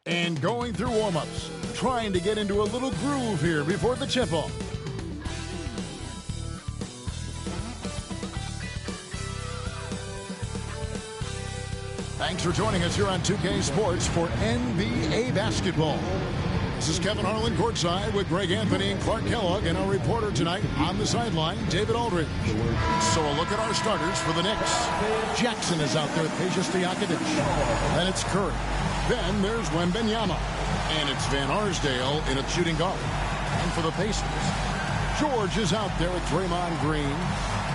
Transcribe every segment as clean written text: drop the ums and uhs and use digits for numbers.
And going through warm-ups, trying to get into a little groove here before the tip-off. Thanks for joining us here on 2K Sports for NBA basketball. This is Kevin Harlan courtside with Greg Anthony and Clark Kellogg, and our reporter tonight on the sideline, David Aldridge. So a look at our starters for the Knicks. Jackson is out there with Peja Stojakovic. Then it's Curry. Then there's Wembanyama. And it's Van Arsdale in a shooting guard. And for the Pacers, George is out there with Draymond Green.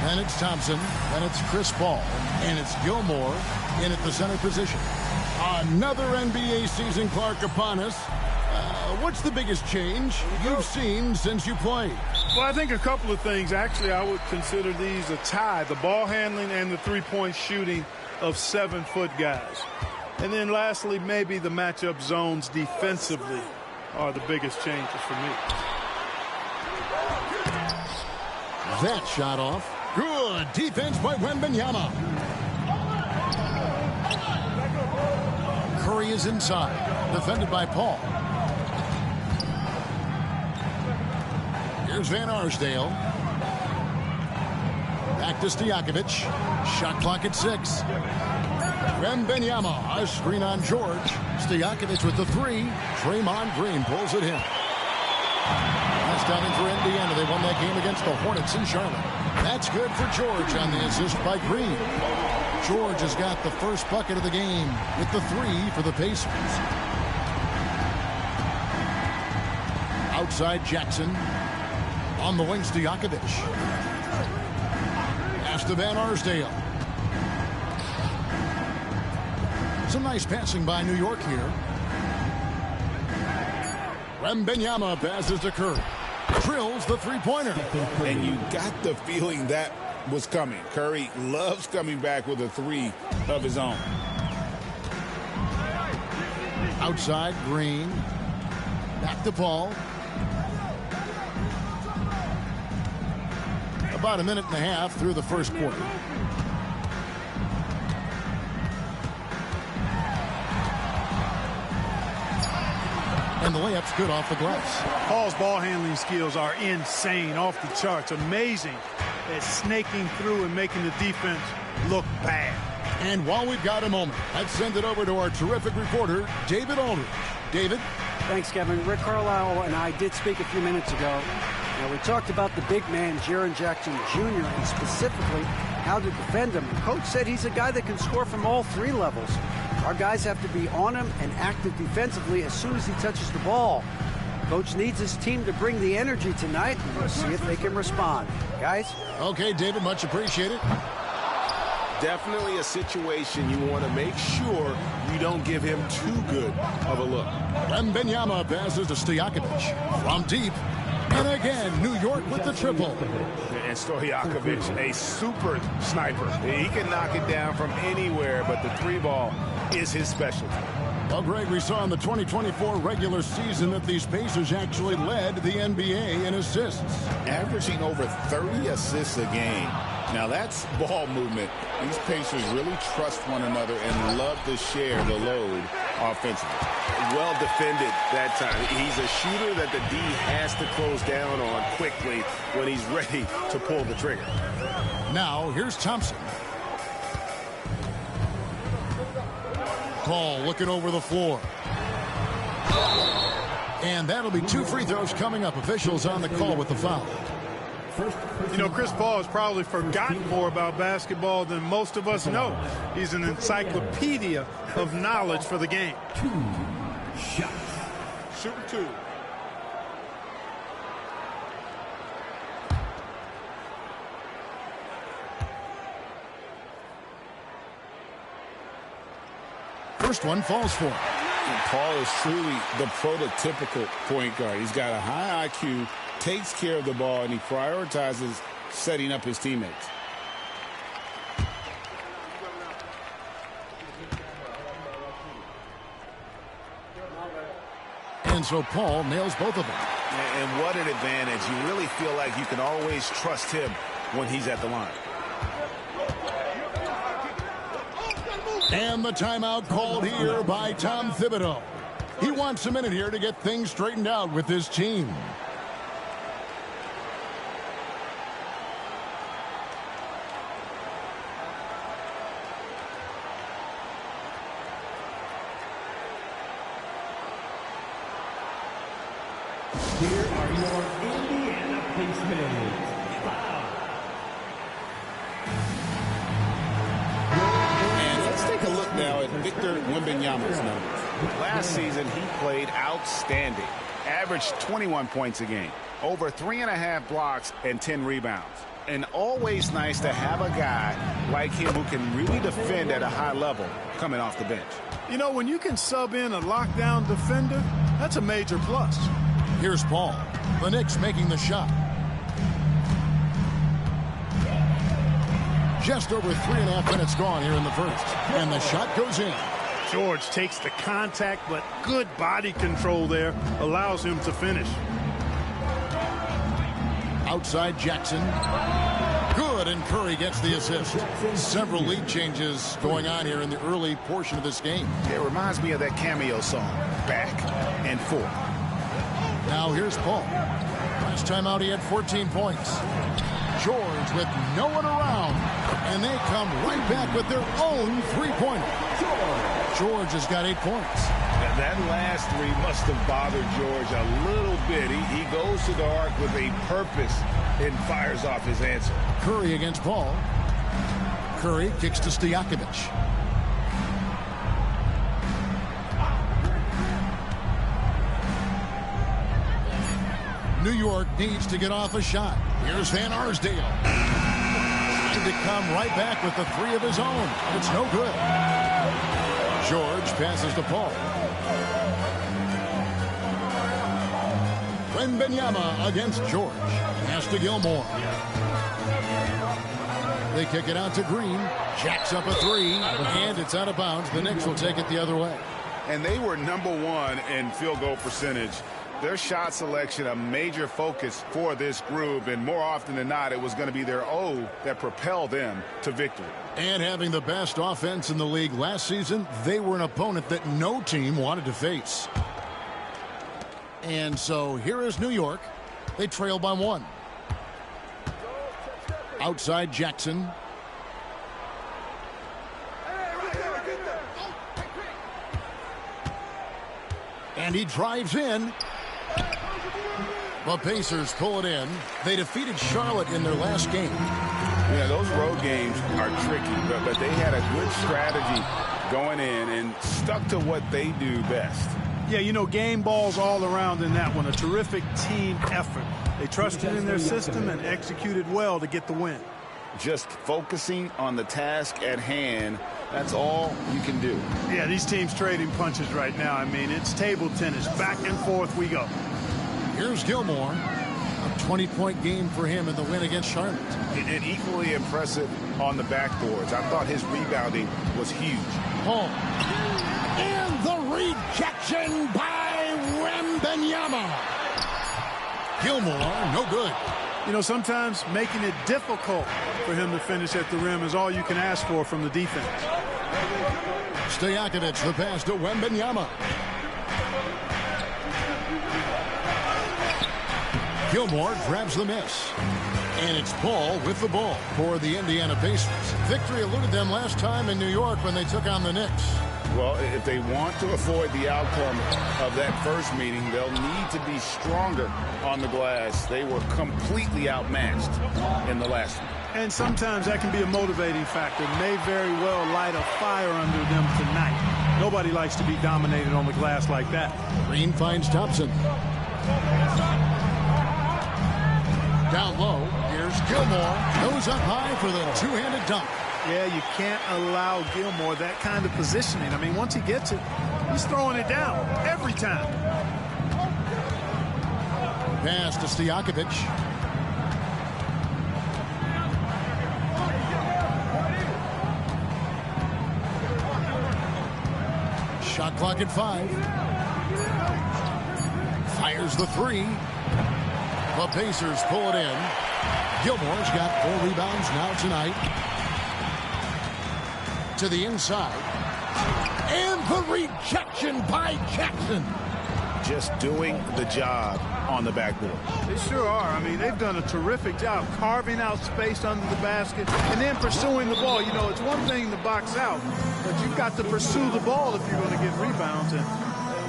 Then it's Thompson. Then it's Chris Paul. And it's Gilmore in at the center position. Another NBA season, Clark, upon us. What's the biggest change you've seen since you played? Well, I think a couple of things. Actually, I would consider these a tie. The ball handling and the three-point shooting of 7-foot guys. And then lastly, maybe the matchup zones defensively are the biggest changes for me. That shot off. Good defense by Wembanyama. Curry is inside, defended by Paul. Here's Van Arsdale. Back to Stojakovic. Shot clock at 6. Wembanyama, a screen on George. Stojakovic with the 3. Draymond Green pulls it in. Last outing for Indiana. They won that game against the Hornets in Charlotte. That's good for George on the assist by Green. George has got the first bucket of the game with the 3 for the Pacers. Outside Jackson. On the wing, Stojakovic. Pass to Van Arsdale. Some nice passing by New York here. Wembanyama passes to Curry. Drills the three-pointer. And you got the feeling that was coming. Curry loves coming back with a 3 of his own. Outside, Green. Back to Paul. About a minute and a half through the first quarter. And the layup's good off the glass. Paul's ball handling skills are insane, off the charts. Amazing at snaking through and making the defense look bad. And while we've got a moment, let's send it over to our terrific reporter, David Aldridge. David? Thanks, Kevin. Rick Carlisle and I did speak a few minutes ago. Now, we talked about the big man, Jaren Jackson Jr., and specifically how to defend him. Coach said he's a guy that can score from all 3 levels. Our guys have to be on him and active defensively as soon as he touches the ball. Coach needs his team to bring the energy tonight, and we'll see if they can respond. Guys? Okay, David, much appreciated. Definitely a situation you want to make sure you don't give him too good of a look. Wembanyama passes to Stojakovic from deep. And again, New York with the triple. And Stojakovic, a super sniper. He can knock it down from anywhere, but the 3-ball is his specialty. Well, Greg, we saw in the 2024 regular season that these Pacers actually led the NBA in assists. Averaging over 30 assists a game. Now, that's ball movement. These Pacers really trust one another and love to share the load offensively. Well defended that time. He's a shooter that the D has to close down on quickly when he's ready to pull the trigger. Now, here's Thompson. Paul looking over the floor. And that'll be 2 free throws coming up. Officials on the call with the foul. You know, Chris Paul has probably forgotten more about basketball than most of us know. He's an encyclopedia of knowledge for the game. 2 shots. Shooting 2. First one falls for him. And Paul is truly the prototypical point guard. He's got a high IQ, takes care of the ball, and he prioritizes setting up his teammates. And so Paul nails both of them. And what an advantage. You really feel like you can always trust him when he's at the line. And the timeout called here by Tom Thibodeau. He wants a minute here to get things straightened out with his team. Here are your Indiana Pacers. And let's take a look now at Victor Wembanyama's numbers. Last season, he played outstanding. Averaged 21 points a game, over 3.5 blocks and 10 rebounds. And always nice to have a guy like him who can really defend at a high level coming off the bench. You know, when you can sub in a lockdown defender, that's a major plus. Here's Paul. The Knicks making the shot. Just over 3.5 minutes gone here in the first. And the shot goes in. George takes the contact, but good body control there allows him to finish. Outside Jackson. Good, and Curry gets the assist. Several lead changes going on here in the early portion of this game. It reminds me of that cameo song, Back and Forth. Now here's Paul. Last time out he had 14 points. George with no one around. And they come right back with their own three-pointer. George has got 8 points. That last three must have bothered George a little bit. He goes to the arc with a purpose and fires off his answer. Curry against Paul. Curry kicks to Stojakovic. New York needs to get off a shot. Here's Van Arsdale. Trying to come right back with the three of his own. It's no good. George passes to Paul. Wembanyama against George. Pass to Gilmore. They kick it out to Green. Jacks up a three, and it's out of bounds. The Knicks will take it the other way. And they were #1 in field goal percentage. Their shot selection a major focus for this group, and more often than not, it was going to be their O that propelled them to victory. And having the best offense in the league last season, they were an opponent that no team wanted to face. And so here is New York. They trail by 1. Outside Jackson. And he drives in. The Pacers pull it in. They defeated Charlotte in their last game. Yeah, those road games are tricky, but they had a good strategy going in and stuck to what they do best. Yeah, you know, game balls all around in that one. A terrific team effort. They trusted in their system and executed well to get the win. Just focusing on the task at hand, that's all you can do. Yeah, these teams trading punches right now. I mean, it's table tennis. Back and forth we go. Here's Gilmore. A 20-point game for him in the win against Charlotte. And equally impressive on the backboards. I thought his rebounding was huge. Paul. And the rejection by Wembanyama. Gilmore, no good. You know, sometimes making it difficult for him to finish at the rim is all you can ask for from the defense. Stojakovic, the pass to Wembanyama. Gilmore grabs the miss. And it's Paul with the ball for the Indiana Pacers. Victory eluded them last time in New York when they took on the Knicks. Well, if they want to avoid the outcome of that first meeting, they'll need to be stronger on the glass. They were completely outmatched in the last one. And sometimes that can be a motivating factor. May very well light a fire under them tonight. Nobody likes to be dominated on the glass like that. Green finds Thompson. Down low, here's Gilmore. Goes up high for the two-handed dunk. Yeah, you can't allow Gilmore that kind of positioning. I mean, once he gets it, he's throwing it down every time. Pass to Stojakovic. Shot clock at 5. Fires the 3. The Pacers pull it in. Gilmore's got 4 rebounds now tonight. To the inside. And the rejection by Jackson. Just doing the job on the backboard. They sure are. I mean, they've done a terrific job carving out space under the basket and then pursuing the ball. You know, it's one thing to box out, but you've got to pursue the ball if you're going to get rebounds. And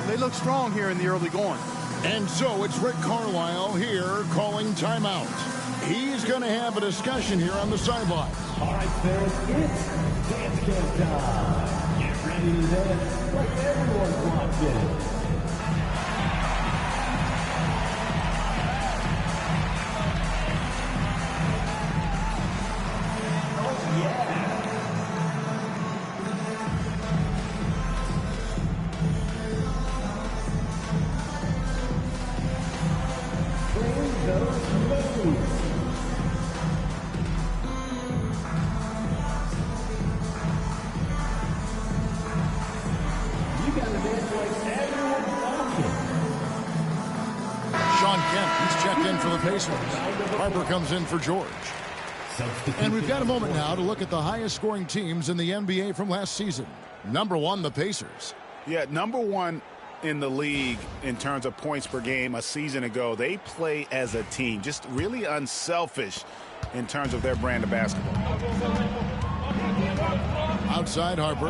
they look strong here in the early going. And so it's Rick Carlisle here calling timeout. He's going to have a discussion here on the sideline. All right, fans, it's dance camp time. Get ready to dance like everyone's watching. Harper comes in for George. And we've got a moment now to look at the highest scoring teams in the NBA from last season. Number one, the Pacers. Yeah, number one in the league in terms of points per game a season ago. They play as a team, just really unselfish in terms of their brand of basketball. Outside Harper.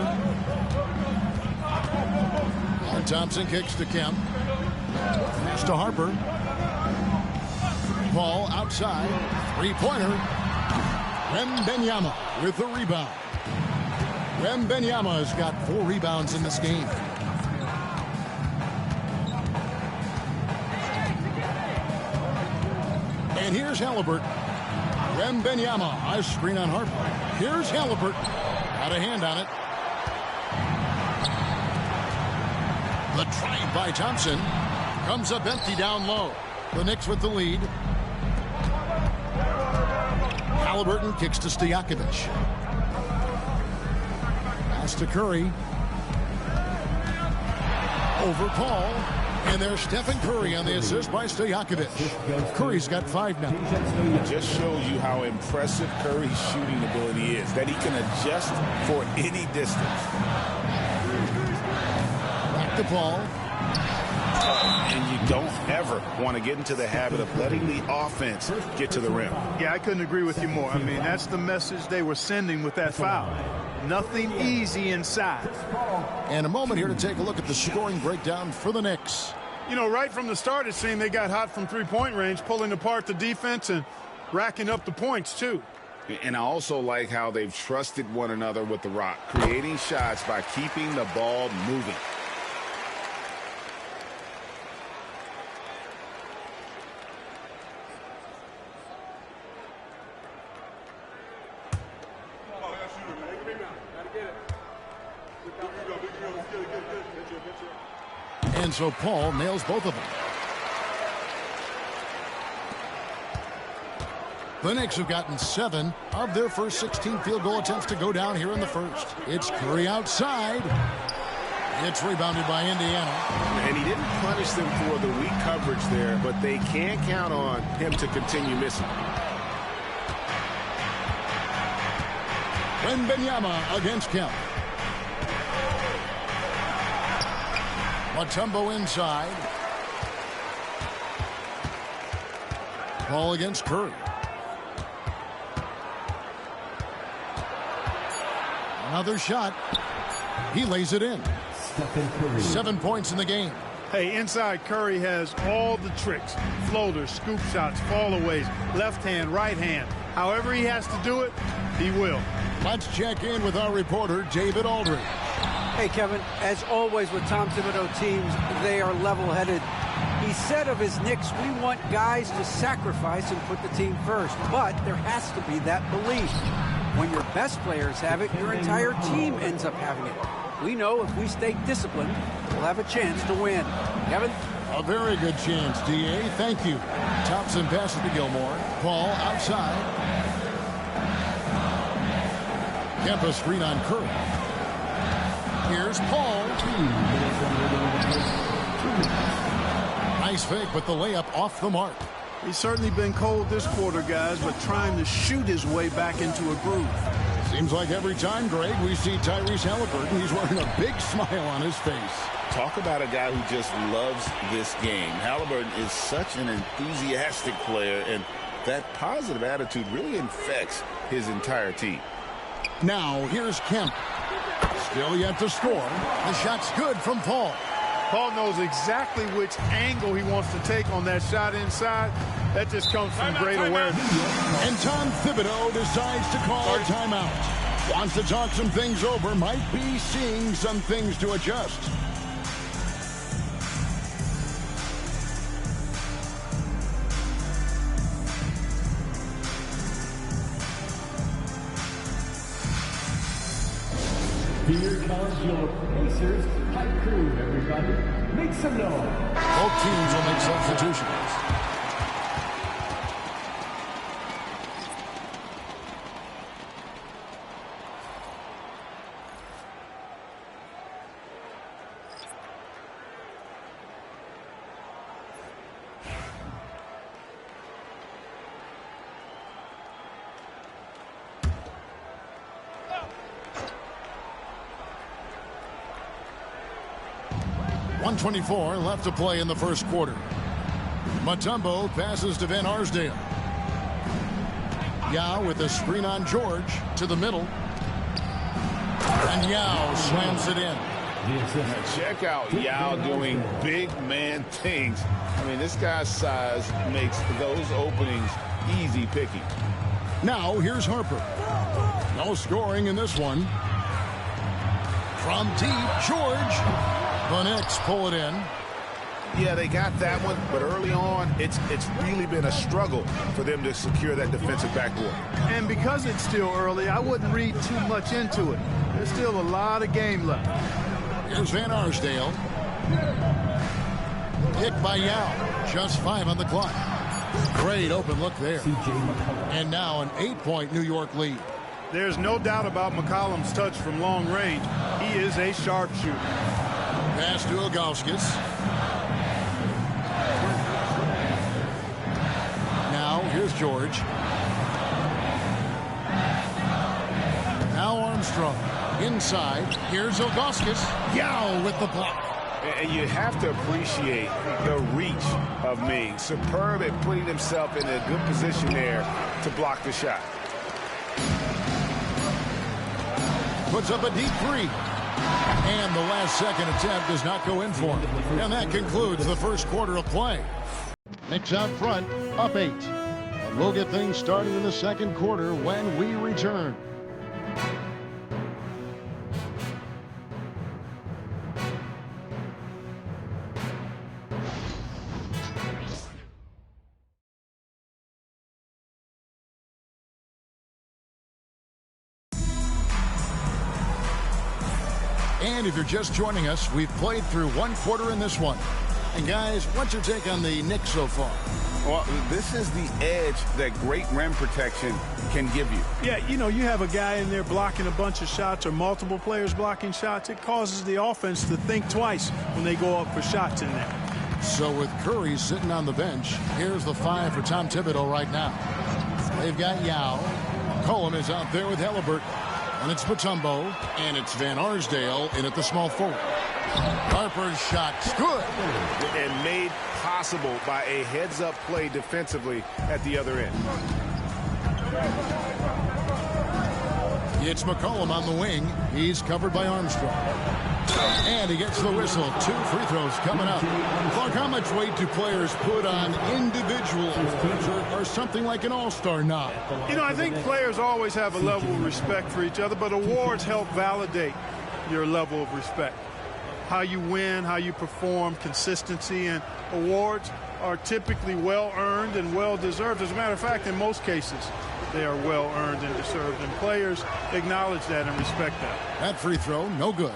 And Thompson kicks to Kemp. Pass to Harper. Paul outside. Three-pointer. Wembanyama with the rebound. Wembanyama has got 4 rebounds in this game. And here's Halliburton. Wembanyama, a screen on Harper. Here's Halliburton. Got a hand on it. The drive by Thompson. Comes up empty down low. The Knicks with the lead. Halliburton kicks to Stojakovic. Pass to Curry. Over Paul. And there's Stephen Curry on the assist by Stojakovic. Curry's got 5 now. It just shows you how impressive Curry's shooting ability is, that he can adjust for any distance. Back to Paul. And you don't ever want to get into the habit of letting the offense get to the rim. Yeah, I couldn't agree with you more. I mean, that's the message they were sending with that foul. Nothing easy inside. And a moment here to take a look at the scoring breakdown for the Knicks. You know, right from the start, it seemed they got hot from three-point range, pulling apart the defense and racking up the points, too. And I also like how they've trusted one another with the rock, creating shots by keeping the ball moving. And so Paul nails both of them. The Knicks have gotten 7 of their first 16 field goal attempts to go down here in the first. It's Curry outside. It's rebounded by Indiana. And he didn't punish them for the weak coverage there, but they can't count on him to continue missing. Wembanyama against Kemp. Mutombo inside. Ball against Curry. Another shot. He lays it in. 7 points in the game. Hey, inside Curry has all the tricks. Floaters, scoop shots, fallaways, left hand, right hand. However he has to do it, he will. Let's check in with our reporter, David Aldridge. Hey, Kevin, as always with Tom Thibodeau teams, they are level-headed. He said of his Knicks, we want guys to sacrifice and put the team first. But there has to be that belief. When your best players have it, your entire team ends up having it. We know if we stay disciplined, we'll have a chance to win. Kevin? A very good chance, D.A. Thank you. Thompson passes to Gilmore. Paul outside. Kemp a screen on Curry. Here's Paul. Nice fake, but the layup off the mark. He's certainly been cold this quarter, guys, but trying to shoot his way back into a groove. Seems like every time, Greg, we see Tyrese Halliburton, he's wearing a big smile on his face. Talk about a guy who just loves this game. Halliburton is such an enthusiastic player, and that positive attitude really infects his entire team. Now, here's Kemp. Still yet to score. The shot's good from Paul. Paul knows exactly which angle he wants to take on that shot inside. That just comes from great awareness. And Tom Thibodeau decides to call a timeout. Wants to talk some things over. Might be seeing some things to adjust. Here comes your Pacers hype crew, everybody. Make some noise. Both teams will make substitutions. .124 left to play in the first quarter. Mutombo passes to Van Arsdale. Yao with a screen on George to the middle. And Yao slams it in. Check out Yao doing big man things. I mean, this guy's size makes those openings easy picking. Now here's Harper. No scoring in this one. From deep, George. The Knicks pull it in. Yeah, they got that one, but early on, it's really been a struggle for them to secure that defensive backboard. And because it's still early, I wouldn't read too much into it. There's still a lot of game left. Here's Van Arsdale. Hit by Yao. Just 5 on the clock. Great open look there. And now an 8-point New York lead. There's no doubt about McCollum's touch from long range. He is a sharpshooter. Pass to Ilgauskas. Now here's George. Now Armstrong. Inside. Here's Ilgauskas. Yao with the block. And you have to appreciate the reach of Ming. Superb at putting himself in a good position there to block the shot. Puts up a deep three. And the last second attempt does not go in for him. And that concludes the first quarter of play. Knicks out front, up 8. And we'll get things started in the second quarter when we return. And if you're just joining us, we've played through one quarter in this one. And guys, what's your take on the Knicks so far? Well, this is the edge that great rim protection can give you. Yeah, you know, you have a guy in there blocking a bunch of shots or multiple players blocking shots. It causes the offense to think twice when they go up for shots in there. So with Curry sitting on the bench, here's the 5 for Tom Thibodeau right now. They've got Yao. Cohen is out there with Halliburton. And it's Mutombo, and it's Van Arsdale in at the small forward. Harper's shot's good. And made possible by a heads-up play defensively at the other end. It's McCollum on the wing. He's covered by Armstrong. And he gets the whistle. 2 free throws coming up. Clark, how much weight do players put on individual awards or something like an all-star nod? You know, I think players always have a level of respect for each other, but awards help validate your level of respect. How you win, how you perform, consistency, and awards are typically well-earned and well-deserved. As a matter of fact, in most cases, they are well-earned and deserved, and players acknowledge that and respect that. That free throw, no good.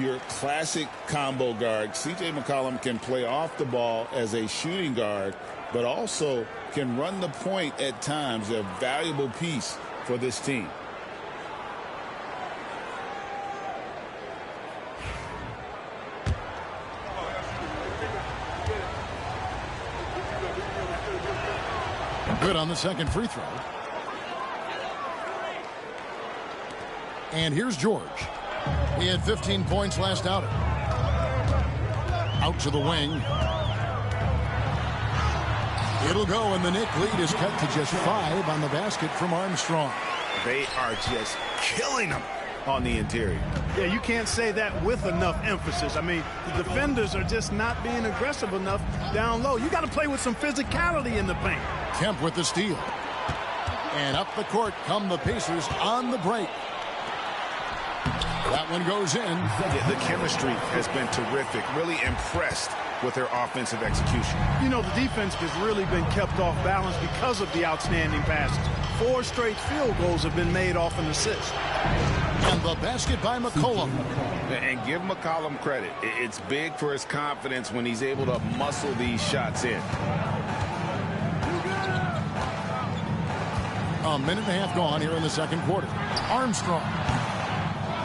Your classic combo guard. C.J. McCollum can play off the ball as a shooting guard, but also can run the point at times, a valuable piece for this team. Good on the second free throw. And here's George. He had 15 points last outing. Out to the wing. It'll go, and the Knick lead is cut to just 5 on the basket from Armstrong. They are just killing them on the interior. Yeah, you can't say that with enough emphasis. I mean, the defenders are just not being aggressive enough down low. You got to play with some physicality in the paint. Kemp with the steal. And up the court come the Pacers on the break. That one goes in. The chemistry has been terrific. Really impressed with their offensive execution. You know, the defense has really been kept off balance because of the outstanding passes. 4 straight field goals have been made off an assist. And the basket by McCollum. And give McCollum credit. It's big for his confidence when he's able to muscle these shots in. A minute and a half gone here in the second quarter. Armstrong.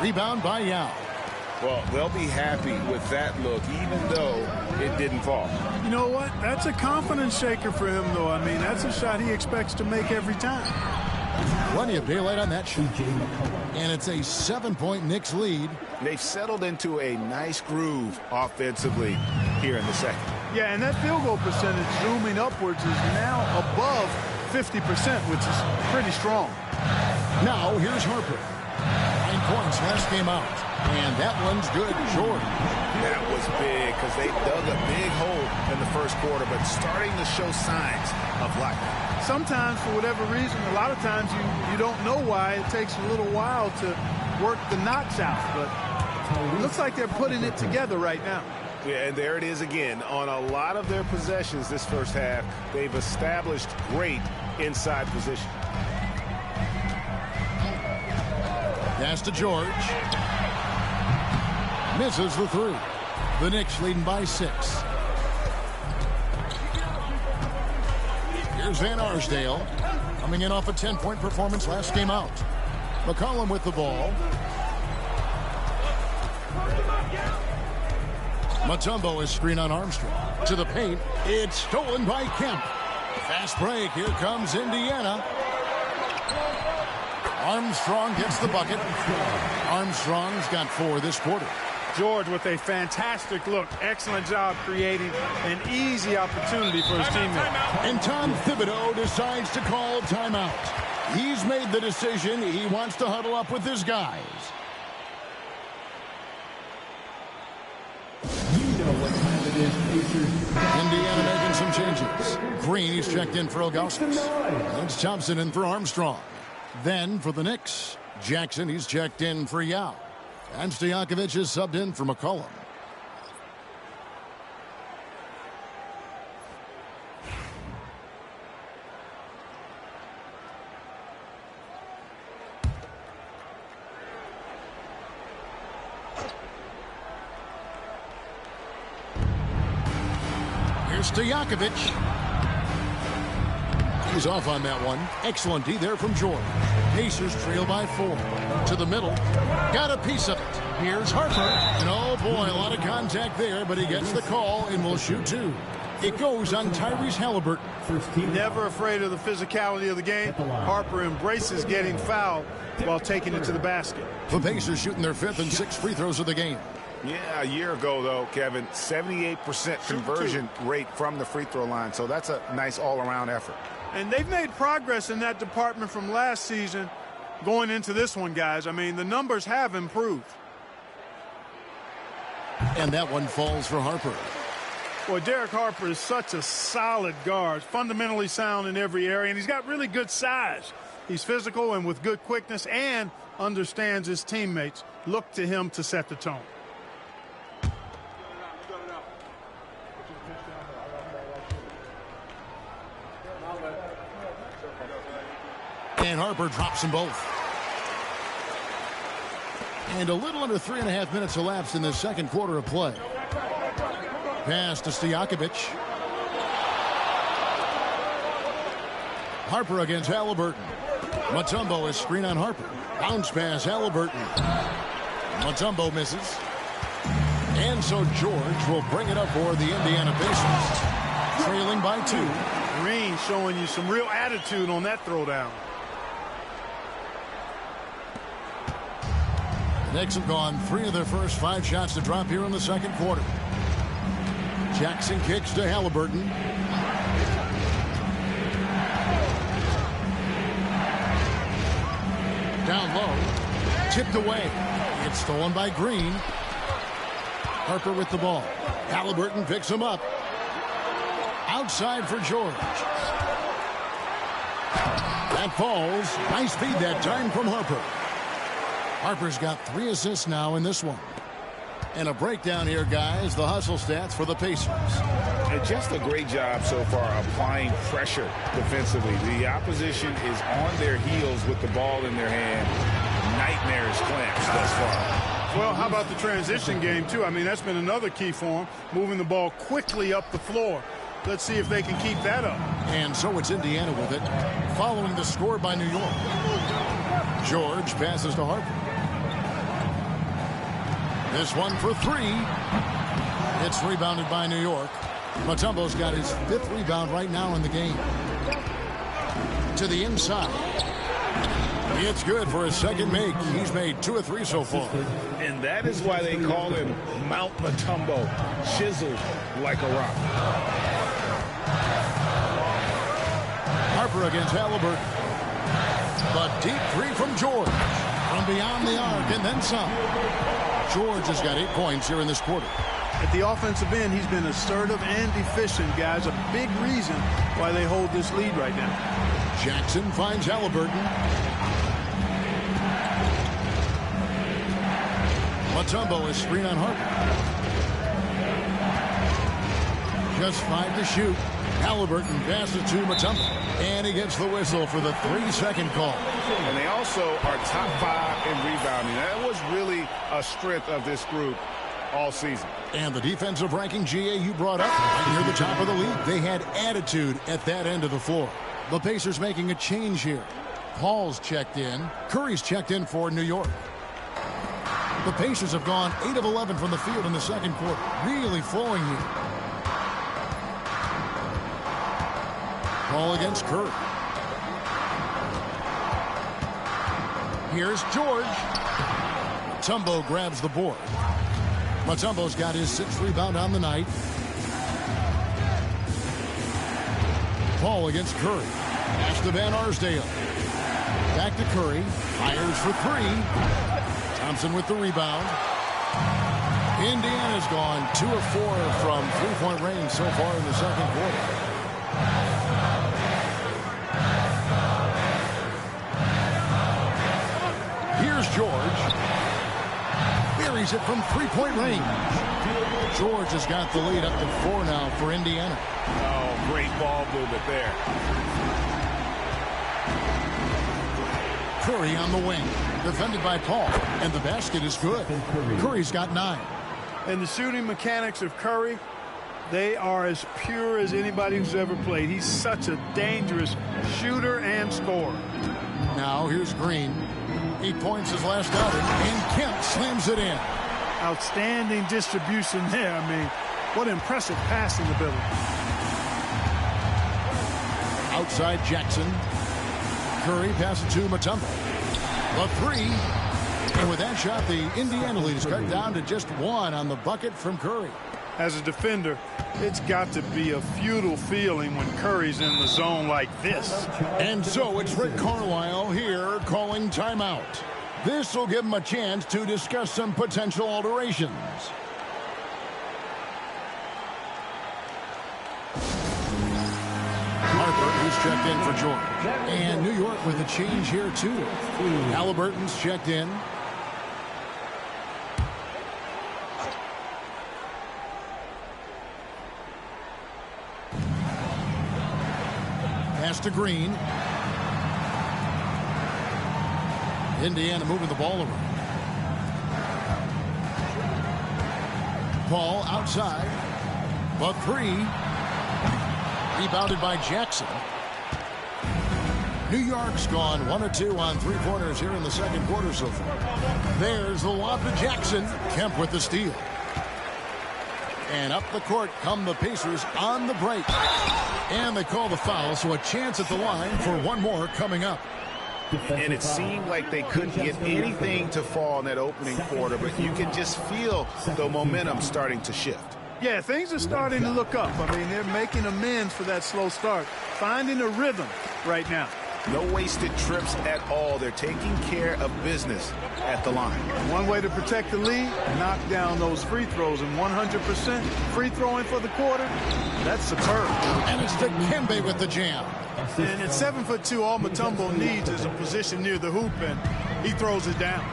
Rebound by Yao. Well, they'll be happy with that look, even though it didn't fall. You know what? That's a confidence shaker for him, though. I mean, that's a shot he expects to make every time. Plenty of daylight on that shot. And it's a 7-point Knicks lead. They've settled into a nice groove offensively here in the second. Yeah, and that field goal percentage zooming upwards is now above 50%, which is pretty strong. Now, here's Harper. 9 points last game out. And that one's good. George. That was big because they dug a big hole in the first quarter, but starting to show signs of life. Sometimes, for whatever reason, a lot of times you don't know why. It takes a little while to work the knots out, but it looks like they're putting it together right now. Yeah, and there it is again. On a lot of their possessions this first half, they've established great inside position. Pass to George. Misses the 3. The Knicks leading by 6. Here's Van Arsdale, coming in off a 10-point performance last game out. McCollum with the ball. Mutombo is screen on Armstrong. To the paint. It's stolen by Kemp. Fast break. Here comes Indiana. Armstrong gets the bucket. Armstrong's got 4 this quarter. George with a fantastic look. Excellent job creating an easy opportunity for his teammate. And Tom Thibodeau decides to call timeout. He's made the decision. He wants to huddle up with his guys. You know what time it is, Pacers. Indiana making some changes. Green is checked in for Ilgauskas. That's Thompson in for Armstrong. Then for the Knicks, Jackson, he's checked in for Yao. And Stojakovic is subbed in for McCollum. Here's Stojakovic. He's off on that one. Excellent D there from George. Pacers trail by 4. To the middle. Got a piece of it. Here's Harper. And oh boy, a lot of contact there, but he gets the call and will shoot 2. It goes on Tyrese Halliburton. Never afraid of the physicality of the game. Harper embraces getting fouled while taking it to the basket. The Pacers shooting their 5th and 6th free throws of the game. Yeah, a year ago, though, Kevin, 78% conversion rate from the free throw line. So that's a nice all-around effort. And they've made progress in that department from last season going into this one, guys. I mean, the numbers have improved. And that one falls for Harper. Boy, Derek Harper is such a solid guard, fundamentally sound in every area, and he's got really good size. He's physical and with good quickness and understands his teammates. Look to him to set the tone. And Harper drops them both. And a little under 3.5 minutes elapsed in the second quarter of play. Pass to Stojakovic. Harper against Halliburton. Mutombo is screen on Harper. Bounce pass, Halliburton. Mutombo misses. And so George will bring it up for the Indiana Pacers. Trailing by 2. Green showing you some real attitude on that throwdown. Knicks have gone 3 of their first 5 shots to drop here in the second quarter. Jackson kicks to Halliburton. Down low. Tipped away. It's stolen by Green. Harper with the ball. Halliburton picks him up. Outside for George. That falls. Nice feed that time from Harper. Harper's got 3 assists now in this one. And a breakdown here, guys. The hustle stats for the Pacers. Just a great job so far applying pressure defensively. The opposition is on their heels with the ball in their hand. Nightmarish clamps thus far. Well, how about the transition game, too? I mean, that's been another key for them, moving the ball quickly up the floor. Let's see if they can keep that up. And so it's Indiana with it, following the score by New York. George passes to Harper. This one for 3. It's rebounded by New York. Mutombo's got his 5th rebound right now in the game. To the inside. It's good for his second make. He's made 2 of 3 so far. And that is why they call him Mount Mutombo, chiseled like a rock. Harper against Halliburton. But deep 3 from George. From beyond the arc and then some. George has got 8 points here in this quarter. At the offensive end, he's been assertive and efficient, guys. A big reason why they hold this lead right now. Jackson finds Halliburton. Mutombo is screen on Harper. Just 5 to shoot. Halliburton passes to Mutombo. And he gets the whistle for the 3-second call. And they also are top 5 in rebounding. That was really a strength of this group all season. And the defensive ranking, GA, you brought up right near the top of the league. They had attitude at that end of the floor. The Pacers making a change here. Paul's checked in. Curry's checked in for New York. The Pacers have gone 8 of 11 from the field in the second quarter. Really flowing here. Paul against Curry. Here's George. Mutombo grabs the board. Mutombo's got his 6th rebound on the night. Paul against Curry. Pass to Van Arsdale. Back to Curry. Fires for 3. Thompson with the rebound. Indiana's gone 2 of 4 from 3-point range so far in the second quarter. Here's George. Buries it from 3-point range. George has got the lead up to 4 now for Indiana. Oh, great ball movement there. Curry on the wing. Defended by Paul. And the basket is good. Curry's got 9. And the shooting mechanics of Curry, they are as pure as anybody who's ever played. He's such a dangerous shooter and scorer. Now here's Green. 8 points his last outing, and Kemp slams it in. Outstanding distribution there. I mean, what impressive passing ability. Outside Jackson. Curry passes to Mutombo. The 3. And with that shot, the Indiana lead is cut down to just 1 on the bucket from Curry. As a defender, it's got to be a futile feeling when Curry's in the zone like this. And so it's Rick Carlisle here calling timeout. This will give him a chance to discuss some potential alterations. Harper, who's checked in for George. And New York with a change here, too. Halliburton's checked in. Pass to Green. Indiana moving the ball around. Paul outside. But 3. Rebounded by Jackson. New York's gone 1 of 2 on 3-pointers here in the second quarter so far. There's the lob to Jackson. Kemp with the steal. And up the court come the Pacers on the break. And they call the foul, so a chance at the line for one more coming up. And it seemed like they couldn't get anything to fall in that opening quarter, but you can just feel the momentum starting to shift. Yeah, things are starting to look up. I mean, they're making amends for that slow start, finding a rhythm right now. No wasted trips at all. They're taking care of business at the line. One way to protect the lead, knock down those free throws, and 100% free throwing for the quarter, that's superb. And it's Dikembe with the jam. And at 7'2", all Mutombo needs is a position near the hoop, and he throws it down.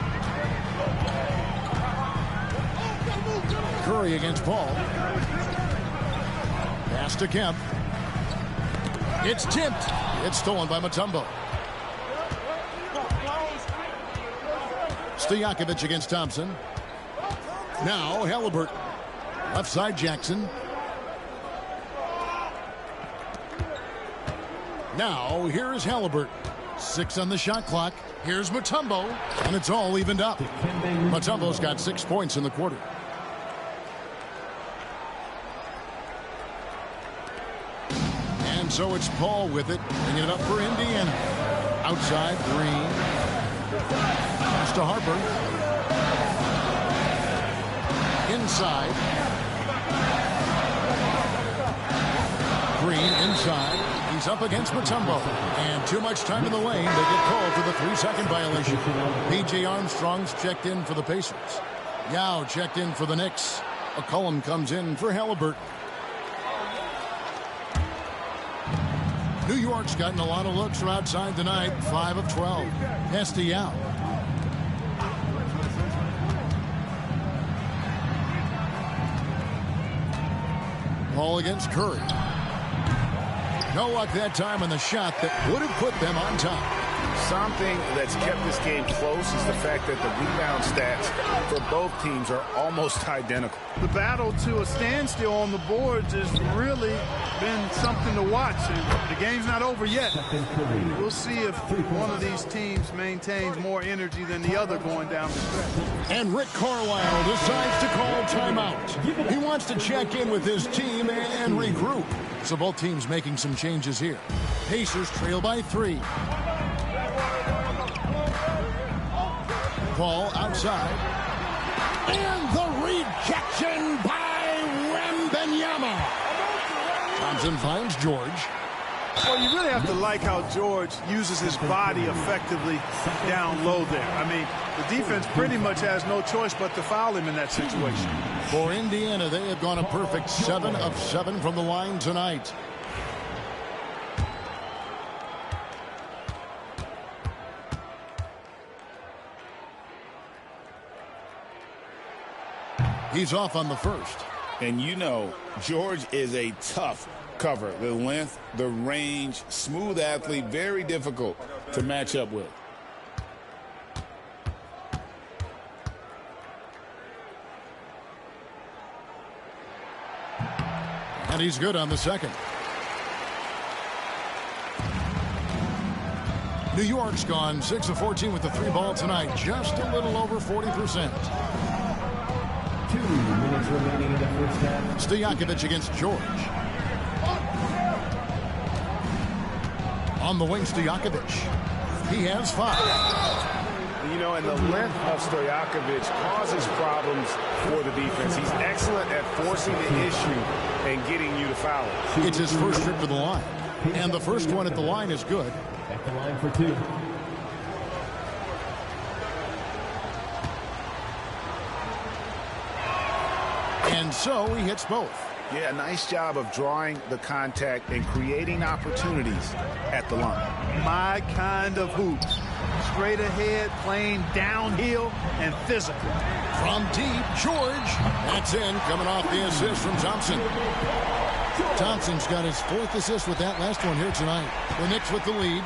Curry against Paul. Pass to Kemp. It's tipped. It's stolen by Mutombo. Stojakovic against Thompson. Now Halliburton. Left side Jackson. Now here's Halliburton. 6 on the shot clock. Here's Mutombo. And it's all evened up. Mutombo's got 6 points in the quarter. And so it's Paul with it. Bringing it up for Indiana. Outside, Green. Pass to Harper. Inside. Green inside. He's up against Mutombo. And too much time in the lane. They get called for the 3-second violation. P.J. Armstrong's checked in for the Pacers. Yao checked in for the Knicks. McCollum comes in for Halliburton. New York's gotten a lot of looks from outside tonight. 5 of 12. Pass to Yao. Paul against Curry. No luck that time on the shot that would have put them on top. Something that's kept this game close is the fact that the rebound stats for both teams are almost identical. The battle to a standstill on the boards has really been something to watch. And the game's not over yet. We'll see if one of these teams maintains more energy than the other going down the stretch. And Rick Carlisle decides to call timeout. He wants to check in with his team and regroup. So both teams making some changes here. Pacers trail by 3. Paul outside. And the rejection by Wembanyama. Thompson finds George. Well, you really have to like how George uses his body effectively down low there. I mean, the defense pretty much has no choice but to foul him in that situation. For Indiana, they have gone a perfect 7 of 7 from the line tonight. He's off on the first. And you know, George is a tough cover. The length, the range, smooth athlete, very difficult to match up with. And he's good on the second. New York's gone 6 of 14 with the 3 ball tonight. Just a little over 40%. 2 minutes remaining in the first half. Stojakovic against George. On the wing, Stojakovic. He has 5. You know, and the length of Stojakovic causes problems for the defense. He's excellent at forcing the issue and getting you to foul. It's his first trip to the line. And the first one at the line is good. At the line for 2. And so he hits both. Yeah, nice job of drawing the contact and creating opportunities at the line. My kind of hoops. Straight ahead, playing downhill, and physical. From deep, George. That's in, coming off the assist from Thompson. Thompson's got his 4th assist with that last one here tonight. The Knicks with the lead.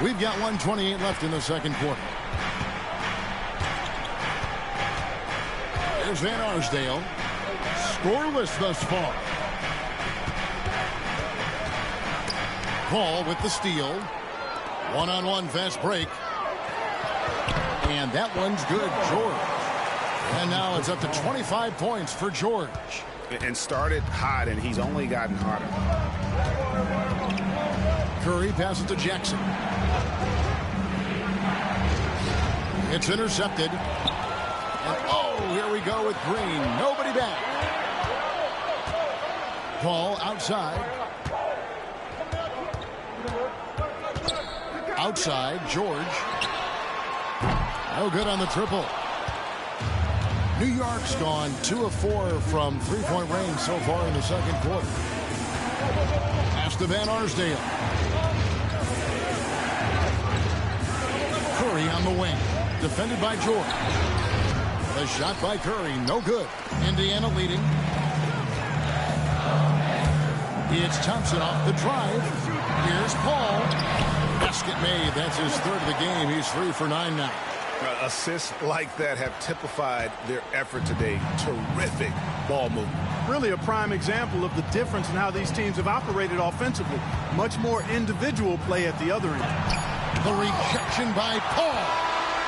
We've got 1:28 left in the second quarter. There's Van Arsdale. Scoreless thus far. Paul with the steal. One-on-one fast break. And that one's good, George. And now it's up to 25 points for George. And started hot, and he's only gotten hotter. Curry passes to Jackson. It's intercepted. And oh, here we go with Green. Nobody back. Paul outside. Outside, George. No good on the triple. New York's gone 2 of 4 from three-point range so far in the second quarter. Pass to Van Arsdale. Curry on the wing. Defended by George. The shot by Curry, no good. Indiana leading. It's Thompson off the drive. Here's Paul. Basket made. That's his third of the game. He's 3 for 9 now. Assists like that have typified their effort today. Terrific ball movement. Really a prime example of the difference in how these teams have operated offensively. Much more individual play at the other end. The rejection by Paul.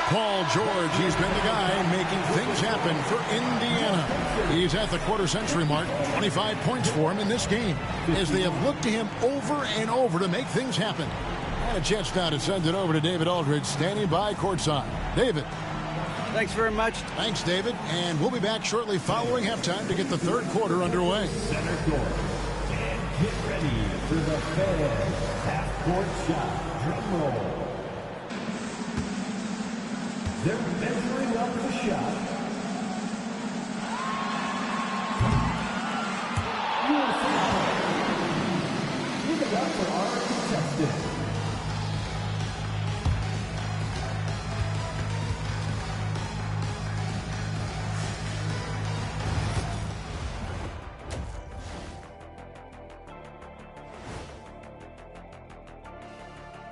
Paul George, he's been the guy making things happen for Indiana. He's at the quarter-century mark. 25 points for him in this game as they have looked to him over and over to make things happen. And a chance now to send it over to David Aldridge, standing by courtside. David. Thanks very much. Thanks, David. And we'll be back shortly following halftime to get the third quarter underway. Center court. And get ready for the Fed half-court shot. Drum roll. They're measuring up the shot. Give it up for our contestant.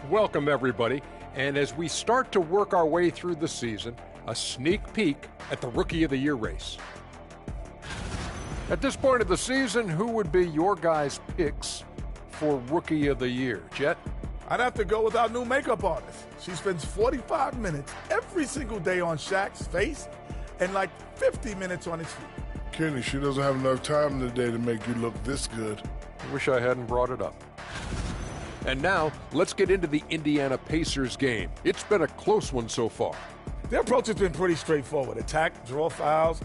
Welcome, everybody. And as we start to work our way through the season, a sneak peek at the Rookie of the Year race. At this point of the season, who would be your guys' picks for Rookie of the Year? Jet? I'd have to go with our new makeup artist. She spends 45 minutes every single day on Shaq's face and like 50 minutes on his feet. Kenny, she doesn't have enough time in the day to make you look this good. I wish I hadn't brought it up. And now, let's get into the Indiana Pacers game. It's been a close one so far. Their approach has been pretty straightforward. Attack, draw fouls,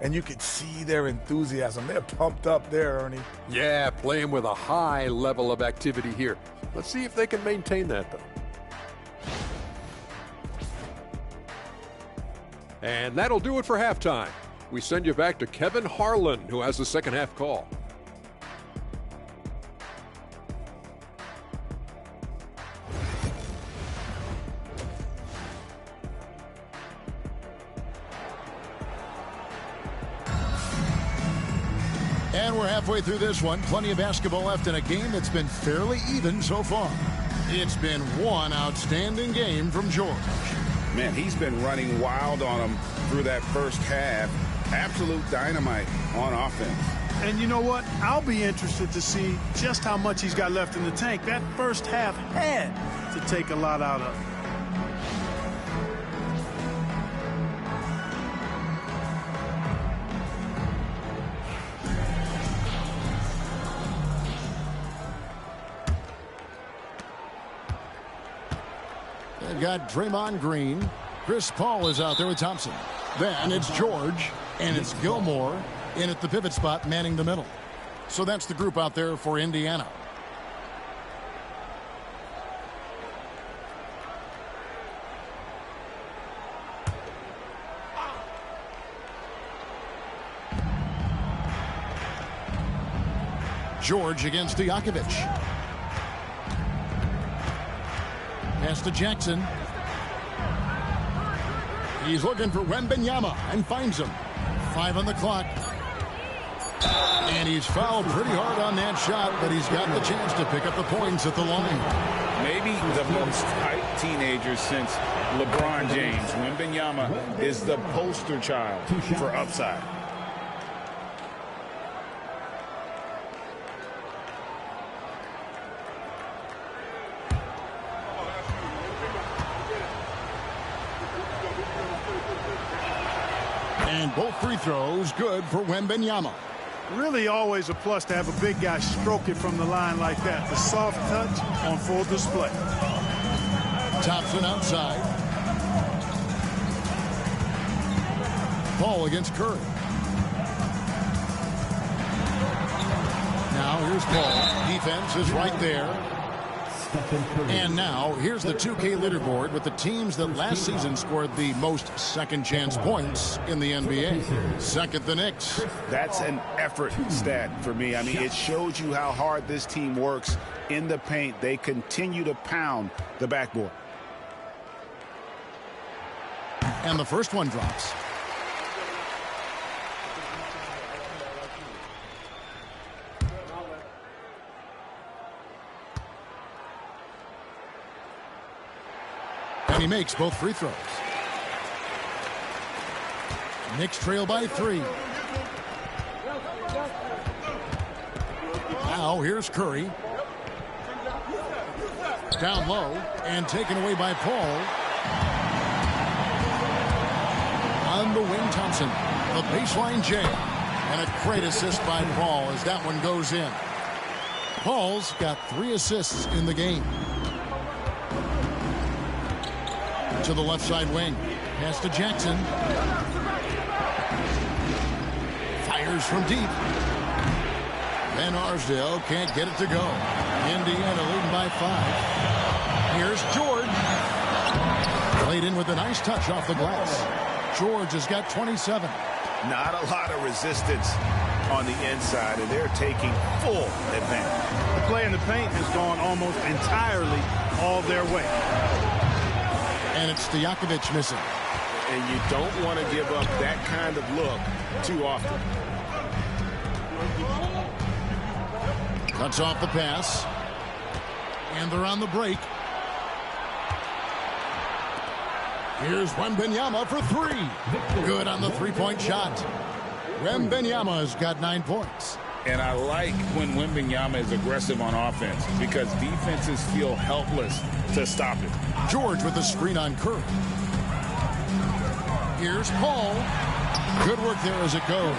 and you can see their enthusiasm. They're pumped up there, Ernie. Yeah, playing with a high level of activity here. Let's see if they can maintain that, though. And that'll do it for halftime. We send you back to Kevin Harlan, who has the second half call. And we're halfway through this one. Plenty of basketball left in a game that's been fairly even so far. It's been one outstanding game from George. Man, he's been running wild on them through that first half. Absolute dynamite on offense. And you know what? I'll be interested to see just how much he's got left in the tank. That first half had to take a lot out of it. They've got Draymond Green. Chris Paul is out there with Thompson. Then it's George, and it's Gilmore in at the pivot spot, manning the middle. So that's the group out there for Indiana. George against Stojakovic. Pass to Jackson. He's looking for Wembanyama and finds him. 5 on the clock. And he's fouled pretty hard on that shot, but he's got the chance to pick up the points at the line. Maybe the most hyped teenager since LeBron James. Wembanyama is the poster child for upside. And both free throws good for Wembanyama. Really always a plus to have a big guy stroke it from the line like that. The soft touch on full display. Thompson outside. Paul against Curry. Now here's Paul. Defense is right there. And now here's the 2K leaderboard with the teams that last season scored the most second chance points in the NBA. Second, the Knicks. That's an effort stat for me. I mean, it shows you how hard this team works in the paint. They continue to pound the backboard. And the first one drops. And he makes both free throws. Knicks trail by 3. Now here's Curry. Down low and taken away by Paul. On the wing, Thompson. The baseline J. And a great assist by Paul as that one goes in. Paul's got 3 assists in the game. To the left side wing. Pass to Jackson. Fires from deep. Van Arsdale can't get it to go. Indiana leading by 5. Here's George. Played in with a nice touch off the glass. George has got 27. Not a lot of resistance on the inside, and they're taking full advantage. The play in the paint has gone almost entirely all their way. And it's Stojakovic missing. And you don't want to give up that kind of look too often. Cuts off the pass. And they're on the break. Here's Wembanyama for 3. Good on the three-point shot. Wembanyama's got 9 points. And I like when Wembanyama is aggressive on offense because defenses feel helpless to stop it. George with the screen on Curry. Here's Paul. Good work there as it goes.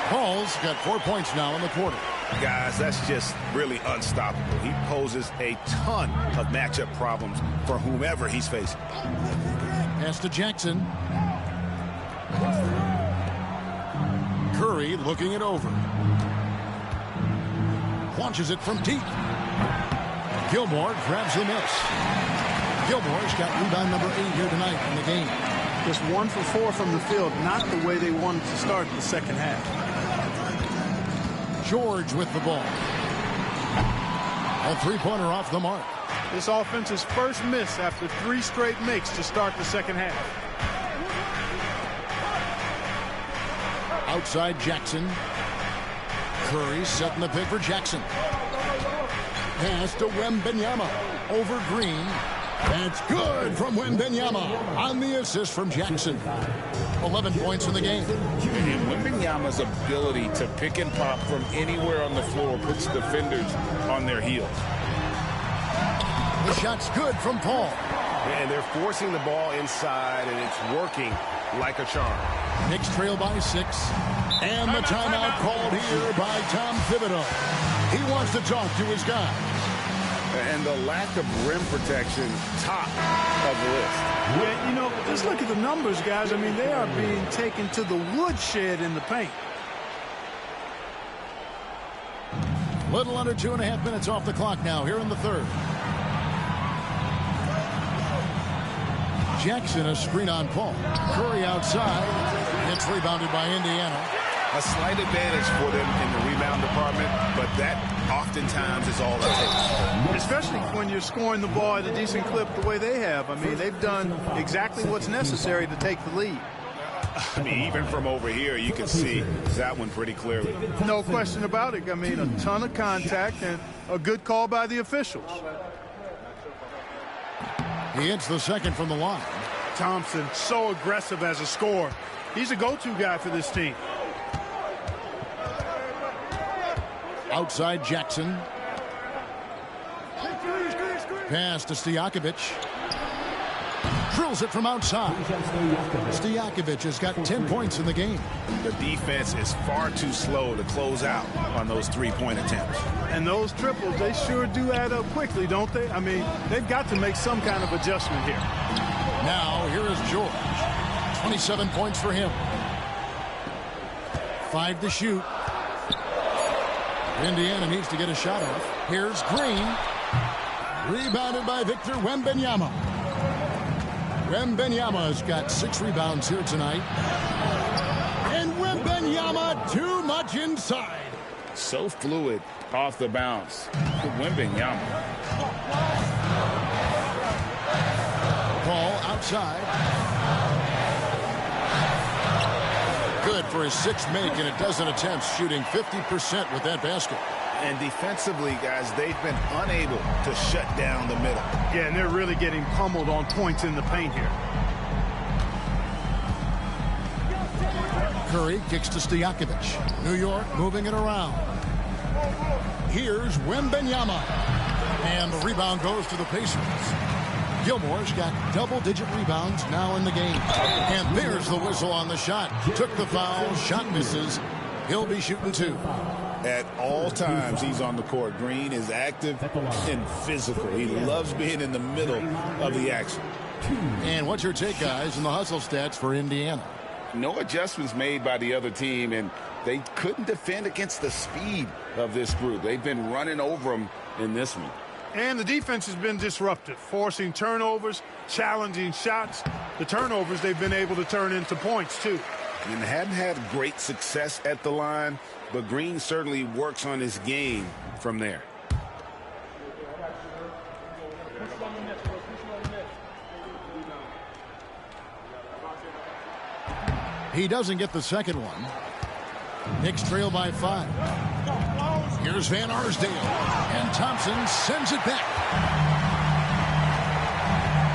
Paul's got 4 points now in the quarter. Guys, that's just really unstoppable. He poses a ton of matchup problems for whomever he's facing. Pass to Jackson. Curry looking it over. Launches it from deep. Gilmore grabs the miss. Gilmore's got rebound number 8 here tonight in the game. Just 1 for 4 from the field, not the way they wanted to start the second half. George with the ball. A three-pointer off the mark. This offense's first miss after 3 straight makes to start the second half. Outside Jackson. Curry setting the pick for Jackson. Pass to Wembanyama. Over Green. That's good from Wembanyama on the assist from Jackson. 11 points in the game. And Wembanyama's ability to pick and pop from anywhere on the floor puts defenders on their heels. The shot's good from Paul. And they're forcing the ball inside, and it's working like a charm. Knicks trail by 6. And the timeout called here by Tom Thibodeau. He wants to talk to his guys. And the lack of rim protection, top of the list. Yeah, you know, just look at the numbers, guys. I mean, they are being taken to the woodshed in the paint. Little under 2.5 minutes off the clock now here in the third. Jackson a screen on Paul. Curry outside. It's rebounded by Indiana. A slight advantage for them in the rebound department, but that oftentimes is all it takes. Especially when you're scoring the ball at a decent clip the way they have. I mean, they've done exactly what's necessary to take the lead. I mean, even from over here, you can see that one pretty clearly. No question about it. I mean, a ton of contact and a good call by the officials. He hits the second from the line. Thompson, so aggressive as a scorer. He's a go-to guy for this team. Outside Jackson. Pass to Stojakovic. Drills it from outside. Stojakovic has got 10 points in the game. The defense is far too slow to close out on those three-point attempts. And those triples, they sure do add up quickly, don't they? I mean, they've got to make some kind of adjustment here. Now, here is George. 27 points for him. 5 to shoot. Indiana needs to get a shot off. Here's Green. Rebounded by Victor Wembanyama. Wembanyama's got 6 rebounds here tonight. And Wembanyama too much inside. So fluid off the bounce. Wembanyama. Ball outside. Good for his 6th make and a dozen attempts, shooting 50% with that basket. And defensively, guys, they've been unable to shut down the middle. Yeah, and they're really getting pummeled on points in the paint here. Curry kicks to Stojakovic. New York moving it around. Here's Wembanyama. And the rebound goes to the Pacers. Gilmore's got double-digit rebounds now in the game. And there's the whistle on the shot. Took the foul, shot misses. He'll be shooting 2. At all times, he's on the court. Green is active and physical. He loves being in the middle of the action. And what's your take, guys, in the hustle stats for Indiana? No adjustments made by the other team, and they couldn't defend against the speed of this group. They've been running over them in this one. And the defense has been disruptive, forcing turnovers, challenging shots. The turnovers they've been able to turn into points, too. And hadn't had great success at the line, but Green certainly works on his game from there. He doesn't get the second one. Knicks trail by 5. Here's Van Arsdale. And Thompson sends it back.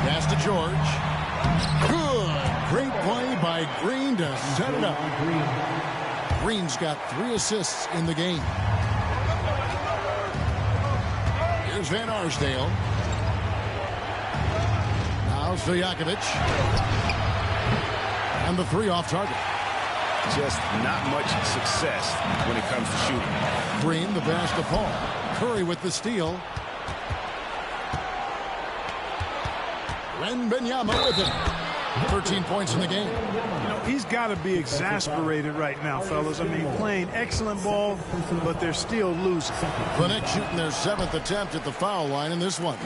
Pass to George. Good. Great play by Green to set it up. Green's got 3 assists in the game. Here's Van Arsdale. Now Stojakovic. And the 3 off target. Just not much success when it comes to shooting. Green, the pass to Paul. Curry with the steal. Wembanyama with it. 13 points in the game. You know, he's got to be exasperated right now, fellas. I mean, playing excellent ball, but they're still losing. The Knicks shooting their 7th attempt at the foul line in this one.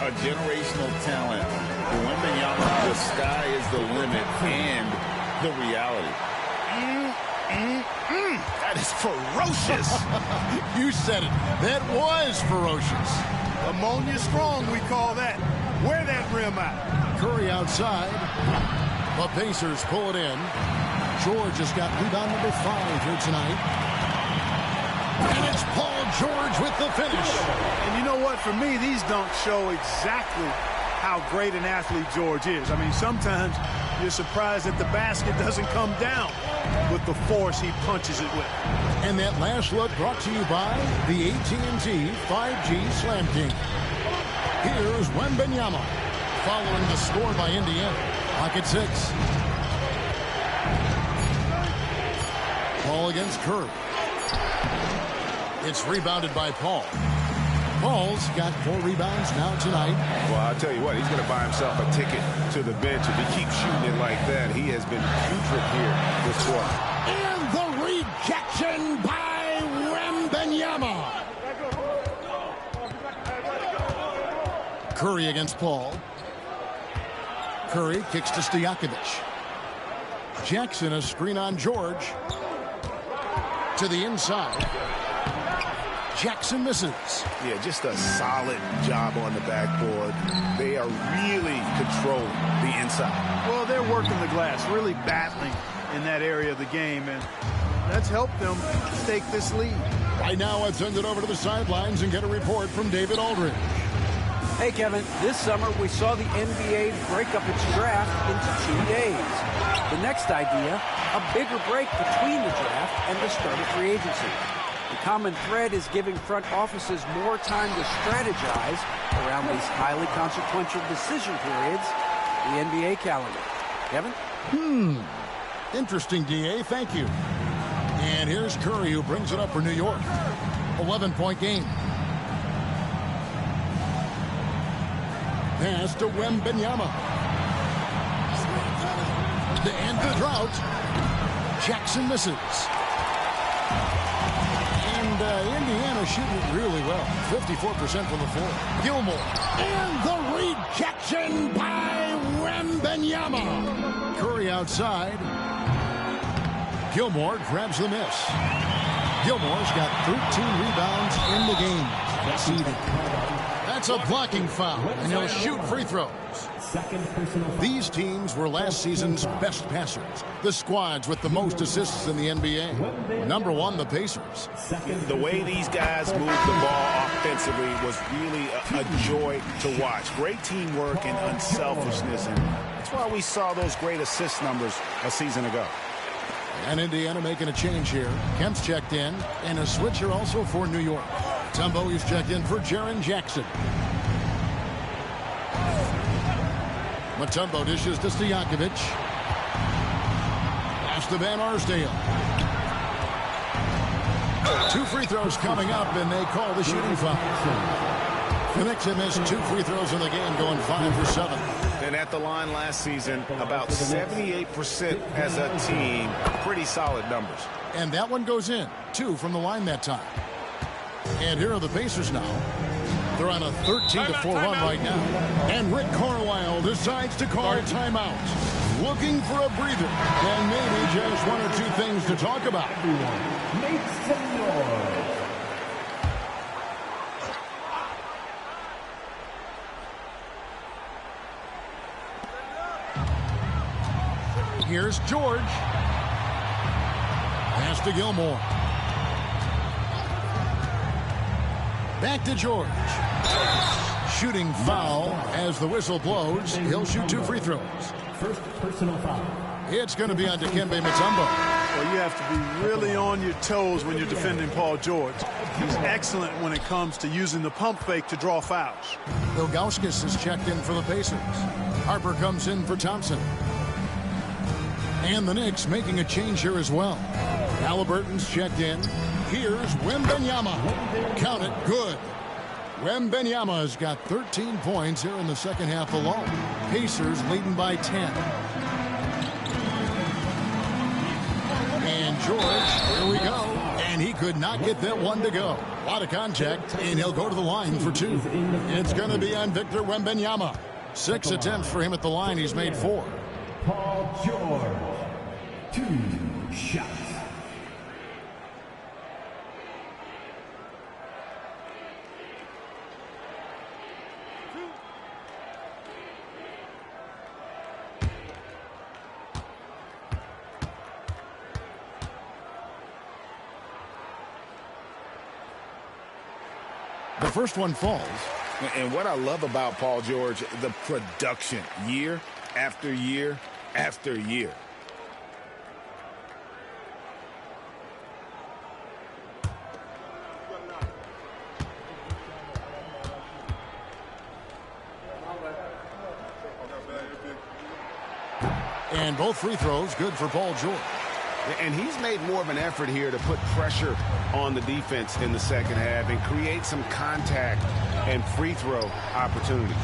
A generational talent. Wembanyama, the sky is the limit and the reality. That is ferocious. You said it. That was ferocious. Ammonia strong, we call that. Wear that rim out. Curry outside. The Pacers pull it in. George has got rebound number 5 here tonight. And it's Paul George with the finish. And you know what? For me, these dunks show exactly how great an athlete George is. I mean, sometimes you're surprised that the basket doesn't come down with the force he punches it with. And that last look brought to you by the AT&T 5G Slam King. Here's Wembanyama following the score by Indiana. Clock at 6. Ball against Curry. It's rebounded by Paul. Paul's got 4 rebounds now tonight. Well, I'll tell you what, he's going to buy himself a ticket to the bench. If he keeps shooting it like that, he has been putrid here this quarter. And the rejection by Wembanyama. Curry against Paul. Curry kicks to Stojakovic. Jackson, a screen on George. To the inside. Jackson misses. Yeah, just a solid job on the backboard. They are really controlling the inside. Well, they're working the glass, really battling in that area of the game, and that's helped them take this lead. Right now, let's send it over to the sidelines and get a report from David Aldridge. Hey, Kevin, this summer we saw the NBA break up its draft into 2 days. The next idea, a bigger break between the draft and the start of free agency. The common thread is giving front offices more time to strategize around these highly consequential decision periods the NBA calendar. Kevin? Interesting, D.A. Thank you. And here's Curry, who brings it up for New York. 11-point game. Pass to Wembanyama. To end the drought. Jackson misses. And Indiana shooting really well. 54% from the floor. Gilmore. And the rejection by Wembanyama. Curry outside. Gilmore grabs the miss. Gilmore's got 13 rebounds in the game. Succeeded. That's a blocking foul, and he'll shoot free throws. These teams were last season's best passers. The squads with the most assists in the NBA. Number one, the Pacers. The way these guys moved the ball offensively was really a joy to watch. Great teamwork and unselfishness, and that's why we saw those great assist numbers a season ago. And Indiana making a change here. Kemp's checked in, and a switcher also for New York. Mutombo is checked in for Jaren Jackson. Mutombo dishes to Stojakovic. Pass to Van Arsdale. 2 free throws coming up, and they call the shooting foul. The Knicks have missed 2 free throws in the game, going 5 for 7. And at the line last season, about 78% as a team. Pretty solid numbers. And that one goes in. 2 from the line that time. And here are the Pacers now. They're on a 13-4 run right now. And Rick Carlisle decides to call timeout. Looking for a breather. And maybe just 1 or 2 things to talk about. Make some noise. Here's George. Pass to Gilmore. Back to George. Shooting foul as the whistle blows. He'll shoot 2 free throws. First personal foul. It's going to be on Dikembe Mutombo. Well, you have to be really on your toes when you're defending Paul George. He's excellent when it comes to using the pump fake to draw fouls. Ilgauskas is checked in for the Pacers. Harper comes in for Thompson. And the Knicks making a change here as well. Halliburton's checked in. Here's Wembanyama. Count it. Good. Wembanyama's got 13 points here in the second half alone. Pacers leading by 10. And George, here we go. And he could not get that one to go. A lot of contact, and he'll go to the line for 2. It's going to be on Victor Wembanyama. 6 attempts for him at the line. He's made 4. Paul George. 2 shots. The first one falls. And what I love about Paul George, the production, year after year after year. And both free throws good for Paul George. And he's made more of an effort here to put pressure on the defense in the second half and create some contact and free throw opportunity.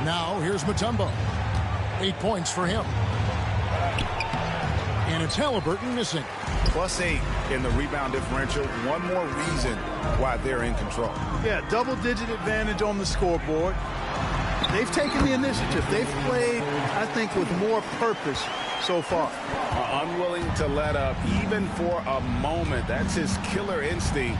Now here's Mutombo. 8 points for him. And it's Halliburton missing. +8 in the rebound differential. One more reason why they're in control. Yeah, double-digit advantage on the scoreboard. They've taken the initiative. They've played, I think, with more purpose so far. Unwilling to let up even for a moment. That's his killer instinct,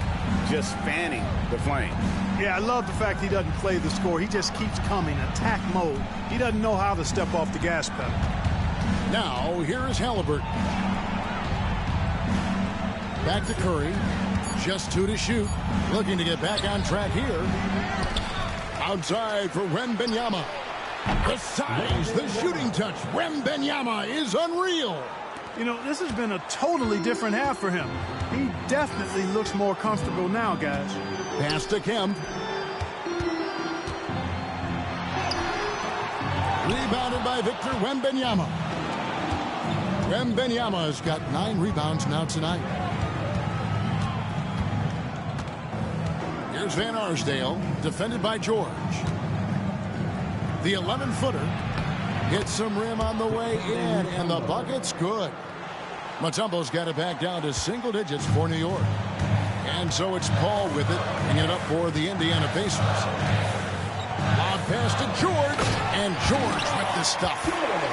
just fanning the flame. Yeah, I love the fact he doesn't play the score. He just keeps coming, attack mode. He doesn't know how to step off the gas pedal. Now, here is Halliburton. Back to Curry. Just 2 to shoot. Looking to get back on track here. Outside for Wembanyama. The size, the shooting touch. Wembanyama is unreal. You know, this has been a totally different half for him. He definitely looks more comfortable now, guys. Pass to Kemp. Rebounded by Victor Wembanyama. Wembanyama has got 9 rebounds now tonight. Here's Van Arsdale, defended by George. The 11-footer hits some rim on the way in, and the bucket's good. Mutombo's got it back down to single digits for New York. And so it's Paul with it, bringing it up for the Indiana Pacers. Lob pass to George, and George with the stuff.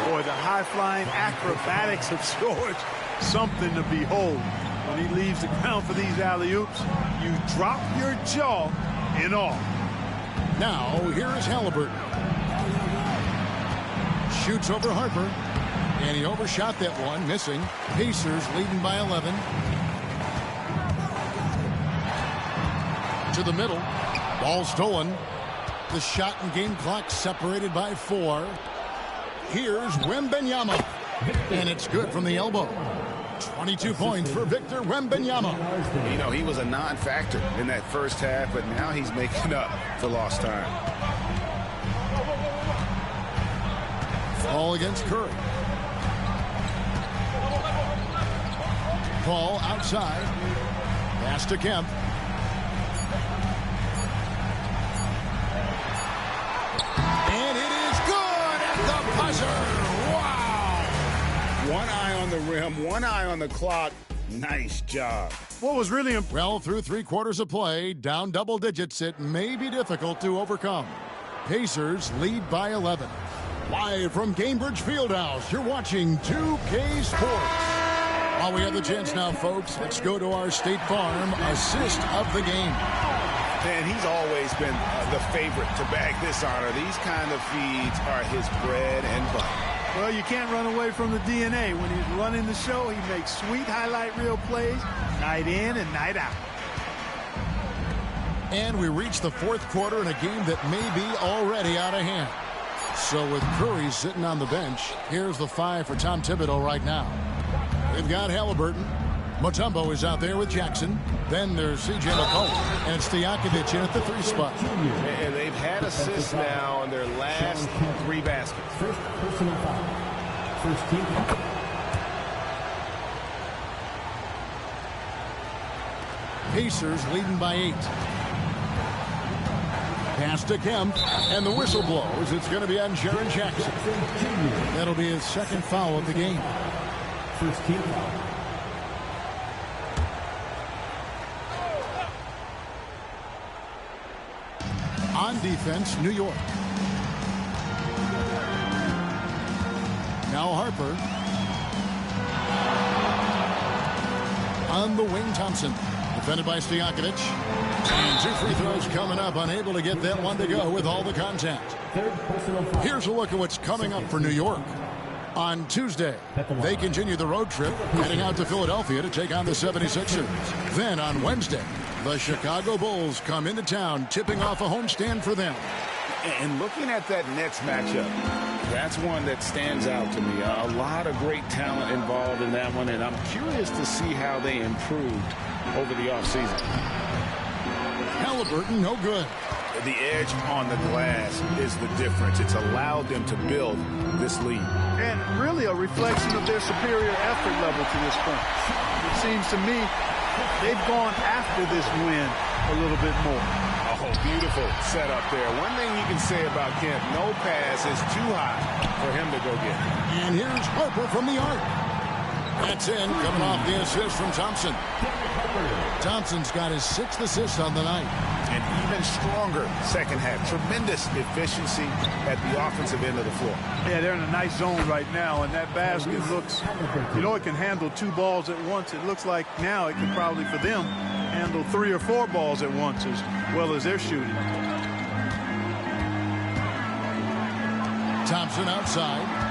Boy, the high-flying acrobatics of George, something to behold. When he leaves the ground for these alley-oops, you drop your jaw in awe. Now, here is Halliburton. Shoots over Harper, and he overshot that one, missing. Pacers leading by 11. To the middle. Ball stolen. The shot and game clock separated by 4. Here's Wembanyama, and it's good from the elbow. 22 points for Victor Wembanyama. You know, he was a non-factor in that first half, but now he's making up for lost time. Ball against Curry. Ball outside. Pass to Kemp. And it is good at the buzzer. Wow. One eye on the rim, one eye on the clock. Nice job. What was really well, through 3 quarters of play, down double digits, it may be difficult to overcome. Pacers lead by 11. Live from Gainbridge Fieldhouse, you're watching 2K Sports. While we have the chance now, folks, let's go to our State Farm assist of the game. Man, he's always been the favorite to bag this honor. These kind of feeds are his bread and butter. Well, you can't run away from the DNA. When he's running the show, he makes sweet highlight reel plays night in and night out. And we reach the 4th quarter in a game that may be already out of hand. So with Curry sitting on the bench, here's the 5 for Tom Thibodeau right now. They've got Halliburton. Mutombo is out there with Jackson. Then there's C.J. McCollum. And it's Stojakovic in at the 3 spot. And they've had assists now on their last 3 baskets. First personal foul. First team foul. Pacers leading by 8. Pass to Kemp, and the whistle blows. It's going to be on Jaren Jackson. That'll be his 2nd foul of the game. First team foul. On defense, New York. Now Harper. On the wing, Thompson. Defended by Stojakovic. And 2 free throws coming up. Unable to get that one to go with all the contact. Here's a look at what's coming up for New York. On Tuesday, they continue the road trip, heading out to Philadelphia to take on the 76ers. Then on Wednesday, the Chicago Bulls come into town, tipping off a homestand for them. And looking at that Nets matchup, that's one that stands out to me. A lot of great talent involved in that one, and I'm curious to see how they improved over the offseason. Halliburton, no good. The edge on the glass is the difference. It's allowed them to build this lead. And really a reflection of their superior effort level to this point. It seems to me they've gone after this win a little bit more. Oh, beautiful setup there. One thing you can say about Kemp, no pass is too high for him to go get. And here's Harper from the arc. That's in, coming off the assist from Thompson. Thompson's got his 6th assist on the night. An even stronger second half. Tremendous efficiency at the offensive end of the floor. Yeah, they're in a nice zone right now, and that basket looks, you know, it can handle 2 balls at once. It looks like now it can probably, for them, handle 3 or 4 balls at once as well as they're shooting. Thompson outside.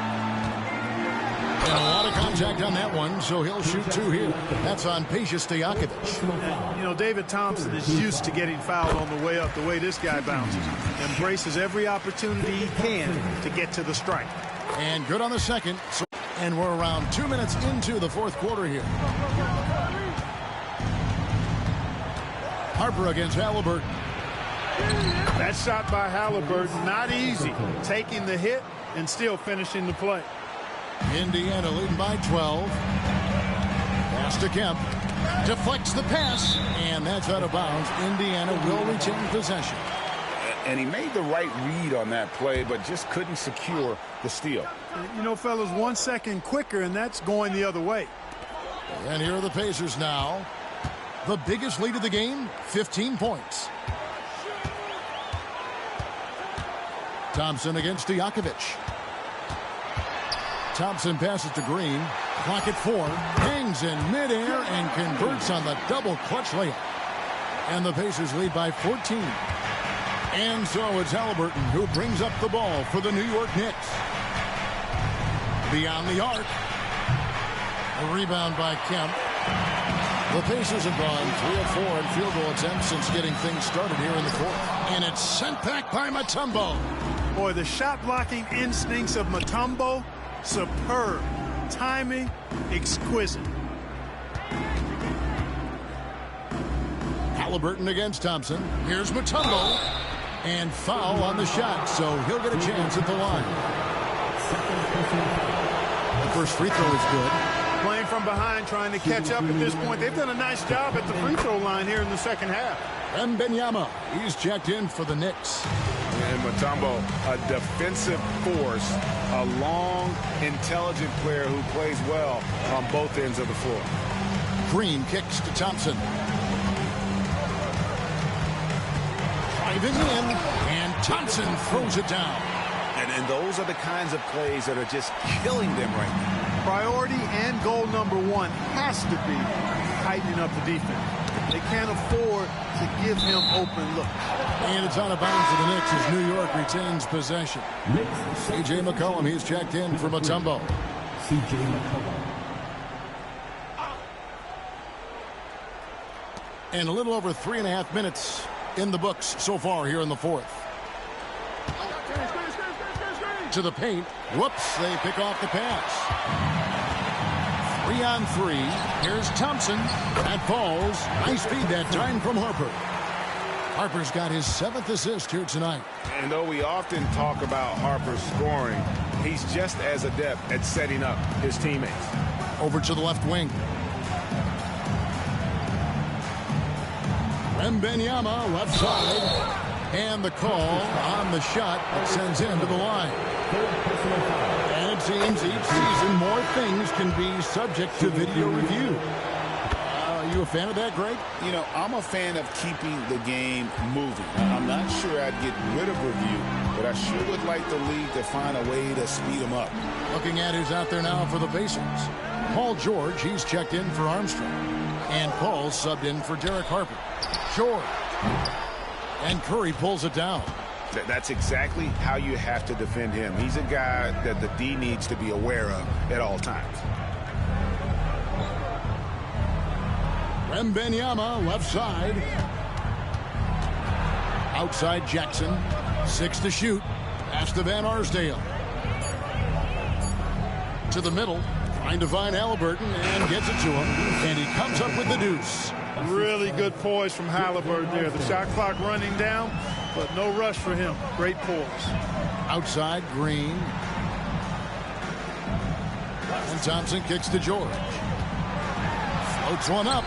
And a lot of contact on that one, so he'll shoot 2 here. That's on Peja Stojakovic. You know, David Thompson is used to getting fouled on the way up, the way this guy bounces. Embraces every opportunity he can to get to the strike. And good on the second. And we're around 2 minutes into the 4th quarter here. Harper against Halliburton. That shot by Halliburton, not easy. Taking the hit and still finishing the play. Indiana leading by 12. Pass to Kemp. Deflects the pass, and that's out of bounds. Indiana will retain possession. And he made the right read on that play, but just couldn't secure the steal. You know, fellas, 1 second quicker, and that's going the other way. And here are the Pacers now. The biggest lead of the game, 15 points. Thompson against Stojakovic. Thompson passes to Green. Clock at 4. Hangs in midair and converts on the double clutch layup. And the Pacers lead by 14. And so it's Haliburton who brings up the ball for the New York Knicks. Beyond the arc. A rebound by Kemp. The Pacers have gone 3 of 4 in field goal attempts since getting things started here in the fourth. And it's sent back by Mutombo. Boy, the shot blocking instincts of Mutombo, superb. Timing, exquisite. Haliburton against Thompson. Here's Mutombo. And foul on the shot, so he'll get a chance at the line. The first free throw is good. Playing from behind, trying to catch up at this point. They've done a nice job at the free throw line here in the second half. Wembanyama, he's checked in for the Knicks. And Mutombo, a defensive force, a long, intelligent player who plays well on both ends of the floor. Green kicks to Thompson. Driving in, and Thompson throws it down. And those are the kinds of plays that are just killing them right now. Priority and goal number 1 has to be tightening up the defense. They can't afford to give him open looks. And it's out of bounds to the Knicks as New York retains possession. C.J. McCollum, he's checked in for Mutombo. C.J. McCollum. And a little over 3.5 minutes in the books so far here in the fourth. To the paint. Whoops, they pick off the pass. 3 on 3. Here's Thompson. That falls. Nice feed that time from Harper. Harper's got his 7th assist here tonight. And though we often talk about Harper's scoring, he's just as adept at setting up his teammates. Over to the left wing. Wembanyama, left side. And the call on the shot that sends him to the line. And it seems each season more things can be subject to video review. Are you a fan of that, Greg? You know, I'm a fan of keeping the game moving. I'm not sure I'd get rid of review, but I sure would like the league to find a way to speed them up. Looking at who's out there now for the Pacers. Paul George, he's checked in for Armstrong. And Paul subbed in for Derek Harper. George. And Curry pulls it down. That's exactly how you have to defend him. He's a guy that the D needs to be aware of at all times. Wembanyama, left side. Outside Jackson. 6 to shoot. Pass to Van Arsdale. To the middle. Trying to find Haliburton and gets it to him. And he comes up with the deuce. Really good poise from Haliburton there. The shot clock running down, but no rush for him. Great poise. Outside, Green. And Thompson kicks to George. Floats one up.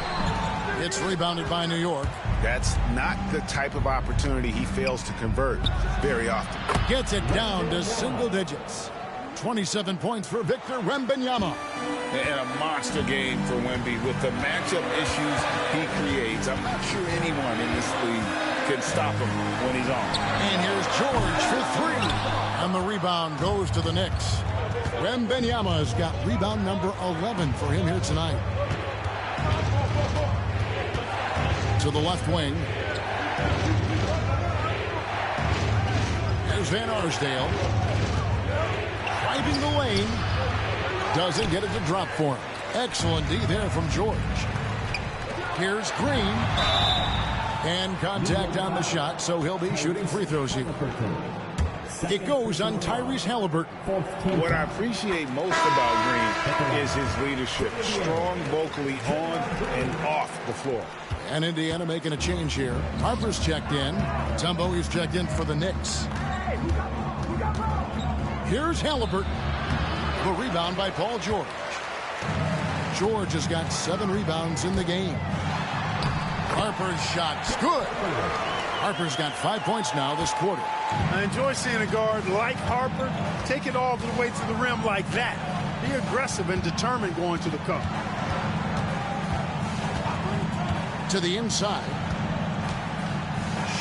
It's rebounded by New York. That's not the type of opportunity he fails to convert very often. Gets it down to single digits. 27 points for Victor Wembanyama. And a monster game for Wemby with the matchup issues he creates. I'm not sure anyone in this league can stop him when he's on. And here's George for 3. And the rebound goes to the Knicks. Wembanyama has got rebound number 11 for him here tonight. To the left wing. There's Van Arsdale. Driving the lane. Doesn't get it to drop for him. Excellent D there from George. Here's Green. And contact on the shot, so he'll be shooting free throws here. It goes on Tyrese Haliburton. What I appreciate most about Green is his leadership. Strong vocally on and off the floor. And Indiana making a change here. Harper's checked in. Mutombo is checked in for the Knicks. Here's Halliburton. The rebound by Paul George. George has got 7 rebounds in the game. Harper's shot's good. Harper's got 5 points now this quarter. I enjoy seeing a guard like Harper take it all the way to the rim like that. Be aggressive and determined going to the cup. To the inside.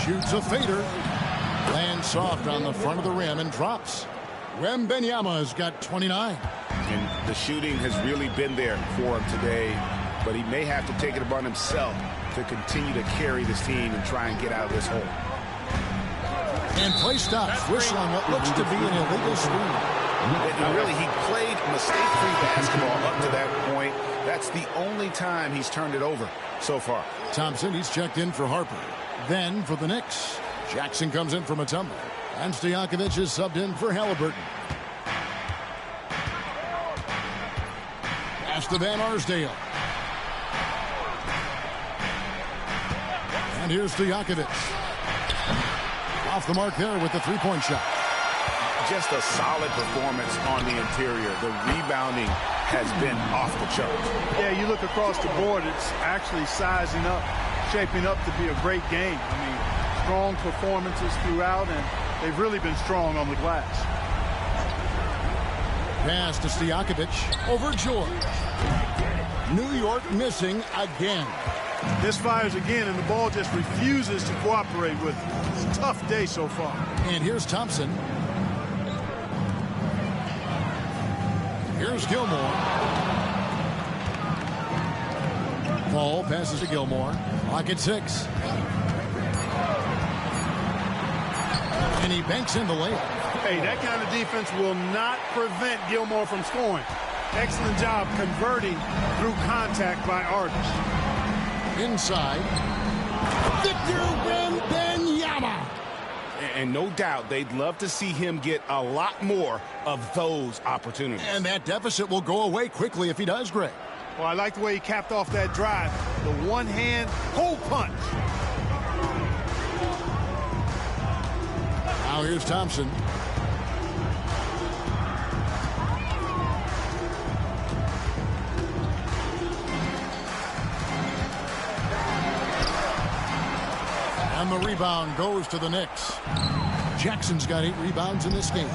Shoots a fader. Lands soft on the front of the rim and drops. Wembanyama has got 29. And the shooting has really been there for him today, but he may have to take it upon himself to continue to carry this team and try and get out of this hole. And play stops. Whistle on what looks to be an illegal screen. And really, he played mistake-free basketball up to that point. That's the only time he's turned it over so far. Thompson, he's checked in for Harper. Then for the Knicks, Jackson comes in from a tumble. And Stojakovic is subbed in for Halliburton. Pass to Van Arsdale. And here's Stojakovic. Off the mark there with the three-point shot. Just a solid performance on the interior. The rebounding has been off the charts. Yeah, you look across the board, it's actually sizing up, shaping up to be a great game. I mean, strong performances throughout, and they've really been strong on the glass. Pass to Stojakovic over George. New York missing again. This fires again, and the ball just refuses to cooperate with it. It's a tough day so far. And here's Thompson. Here's Gilmore. Paul passes to Gilmore. Clock at 6. And he banks in the layup. Hey, that kind of defense will not prevent Gilmore from scoring. Excellent job converting through contact by Artis. Inside. Victor Wembanyama. And no doubt they'd love to see him get a lot more of those opportunities. And that deficit will go away quickly if he does, Greg. Well, I like the way he capped off that drive. The one-hand hole punch. Now here's Thompson. And the rebound goes to the Knicks. Jackson's got 8 rebounds in this game.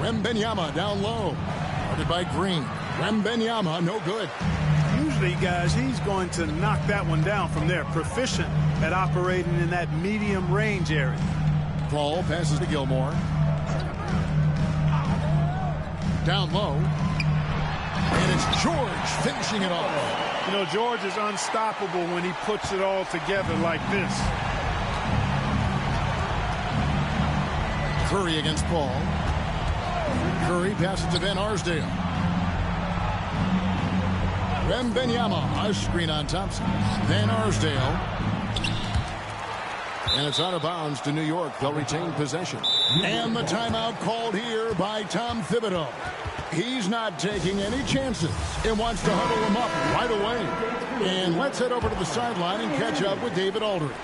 Wembanyama down low. Guarded by Green. Wembanyama, no good. Usually, guys, he's going to knock that one down from there. Proficient at operating in that medium range area. Paul passes to Gilmore. Down low. And it's George finishing it off. You know, George is unstoppable when he puts it all together like this. Curry against Paul. Curry passes to Van Arsdale. Wembanyama, a screen on Thompson. Van Arsdale. And it's out of bounds to New York. They'll retain possession. And the timeout called here by Tom Thibodeau. He's not taking any chances and wants to huddle him up right away. And let's head over to the sideline and catch up with David Aldridge.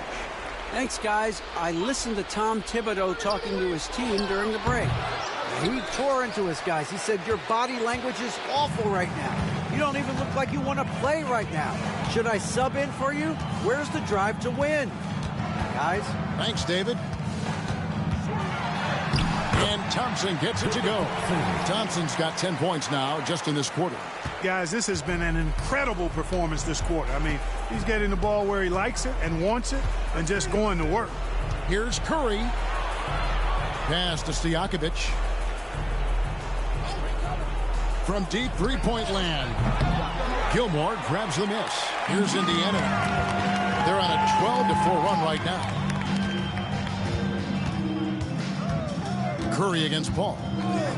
Thanks, guys. I listened to Tom Thibodeau talking to his team during the break. He tore into his guys. He said, your body language is awful right now. You don't even look like you want to play right now. Should I sub in for you? Where's the drive to win? Guys? Thanks, David. And Thompson gets it to go. Thompson's got 10 points now just in this quarter. Guys, this has been an incredible performance this quarter. I mean, he's getting the ball where he likes it and wants it and just going to work. Here's Curry. Pass to Stojakovic. From deep three-point land. Gilmore grabs the miss. Here's Indiana. They're on a 12-4 run right now. Curry against Paul.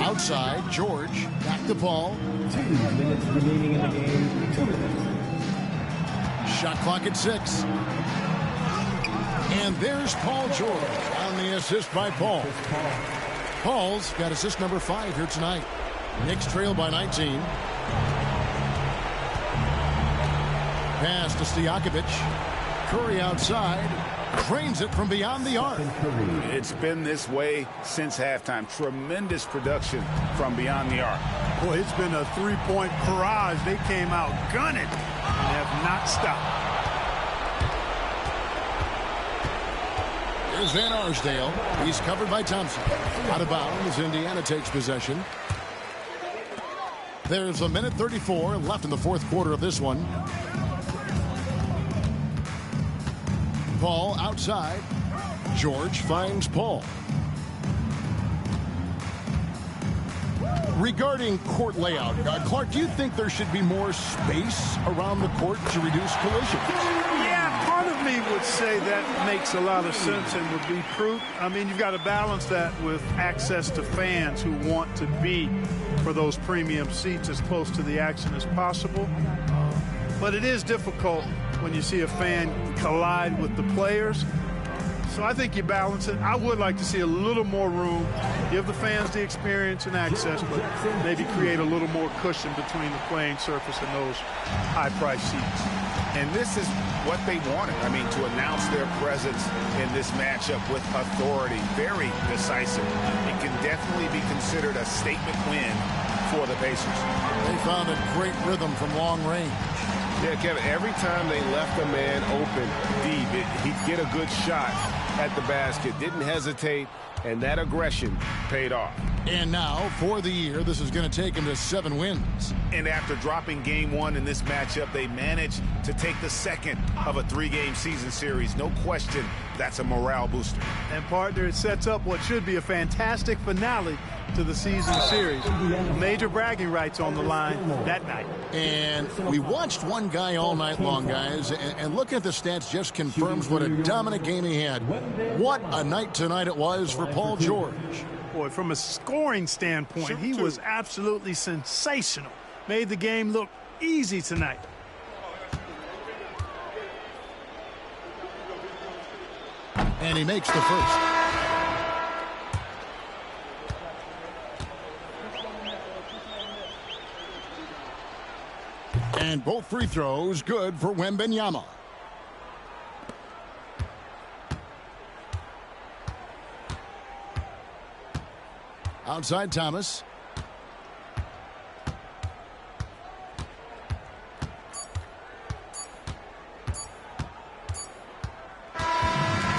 Outside, George. Back to Paul. 2 minutes remaining in the game. 2 minutes. Shot clock at 6. And there's Paul George on the assist by Paul. Paul's got assist number 5 here tonight. Knicks trail by 19. Pass to Stojakovic. Curry outside. drains it from beyond the arc. It's been this way since halftime. Tremendous production from beyond the arc. Boy, it's been a three-point barrage. They came out gunning and have not stopped. Here's Van Arsdale. He's covered by Thompson. Out of bounds, Indiana takes possession. There's a minute 34 left in the fourth quarter of this one. Paul outside. George finds Paul. Regarding court layout, Clark, do you think there should be more space around the court to reduce collisions? Yeah, part of me would say that makes a lot of sense and would be prudent. I mean, you've got to balance that with access to fans who want to be for those premium seats as close to the action as possible. But it is difficult when you see a fan collide with the players. So I think you balance it. I would like to see a little more room, give the fans the experience and access, but maybe create a little more cushion between the playing surface and those high-priced seats. And this is what they wanted. I mean, to announce their presence in this matchup with authority, very decisive. It can definitely be considered a statement win for the Pacers. They found a great rhythm from long range. Yeah, Kevin, every time they left a man open deep, he'd get a good shot at the basket, didn't hesitate, and that aggression paid off. And now, for the year, this is going to take him to 7 wins. And after dropping game 1 in this matchup, they managed to take the second of a 3-game season series. No question, that's a morale booster. And, partner, it sets up what should be a fantastic finale to the season series. Major bragging rights on the line that night. And we watched one guy all night long, guys, and looking at the stats just confirms what a dominant game he had. What a night tonight it was for Paul George. Boy, from a scoring standpoint, he was absolutely sensational. Made the game look easy tonight. And he makes the first. And both free throws good for Wembanyama. Outside Thomas.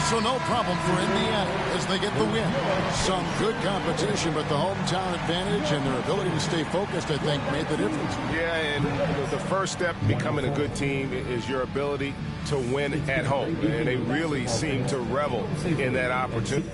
So no problem for Indiana as they get the win. Some good competition, but the hometown advantage and their ability to stay focused, I think, made the difference. Yeah, and the first step in becoming a good team is your ability to win at home. And they really seem to revel in that opportunity.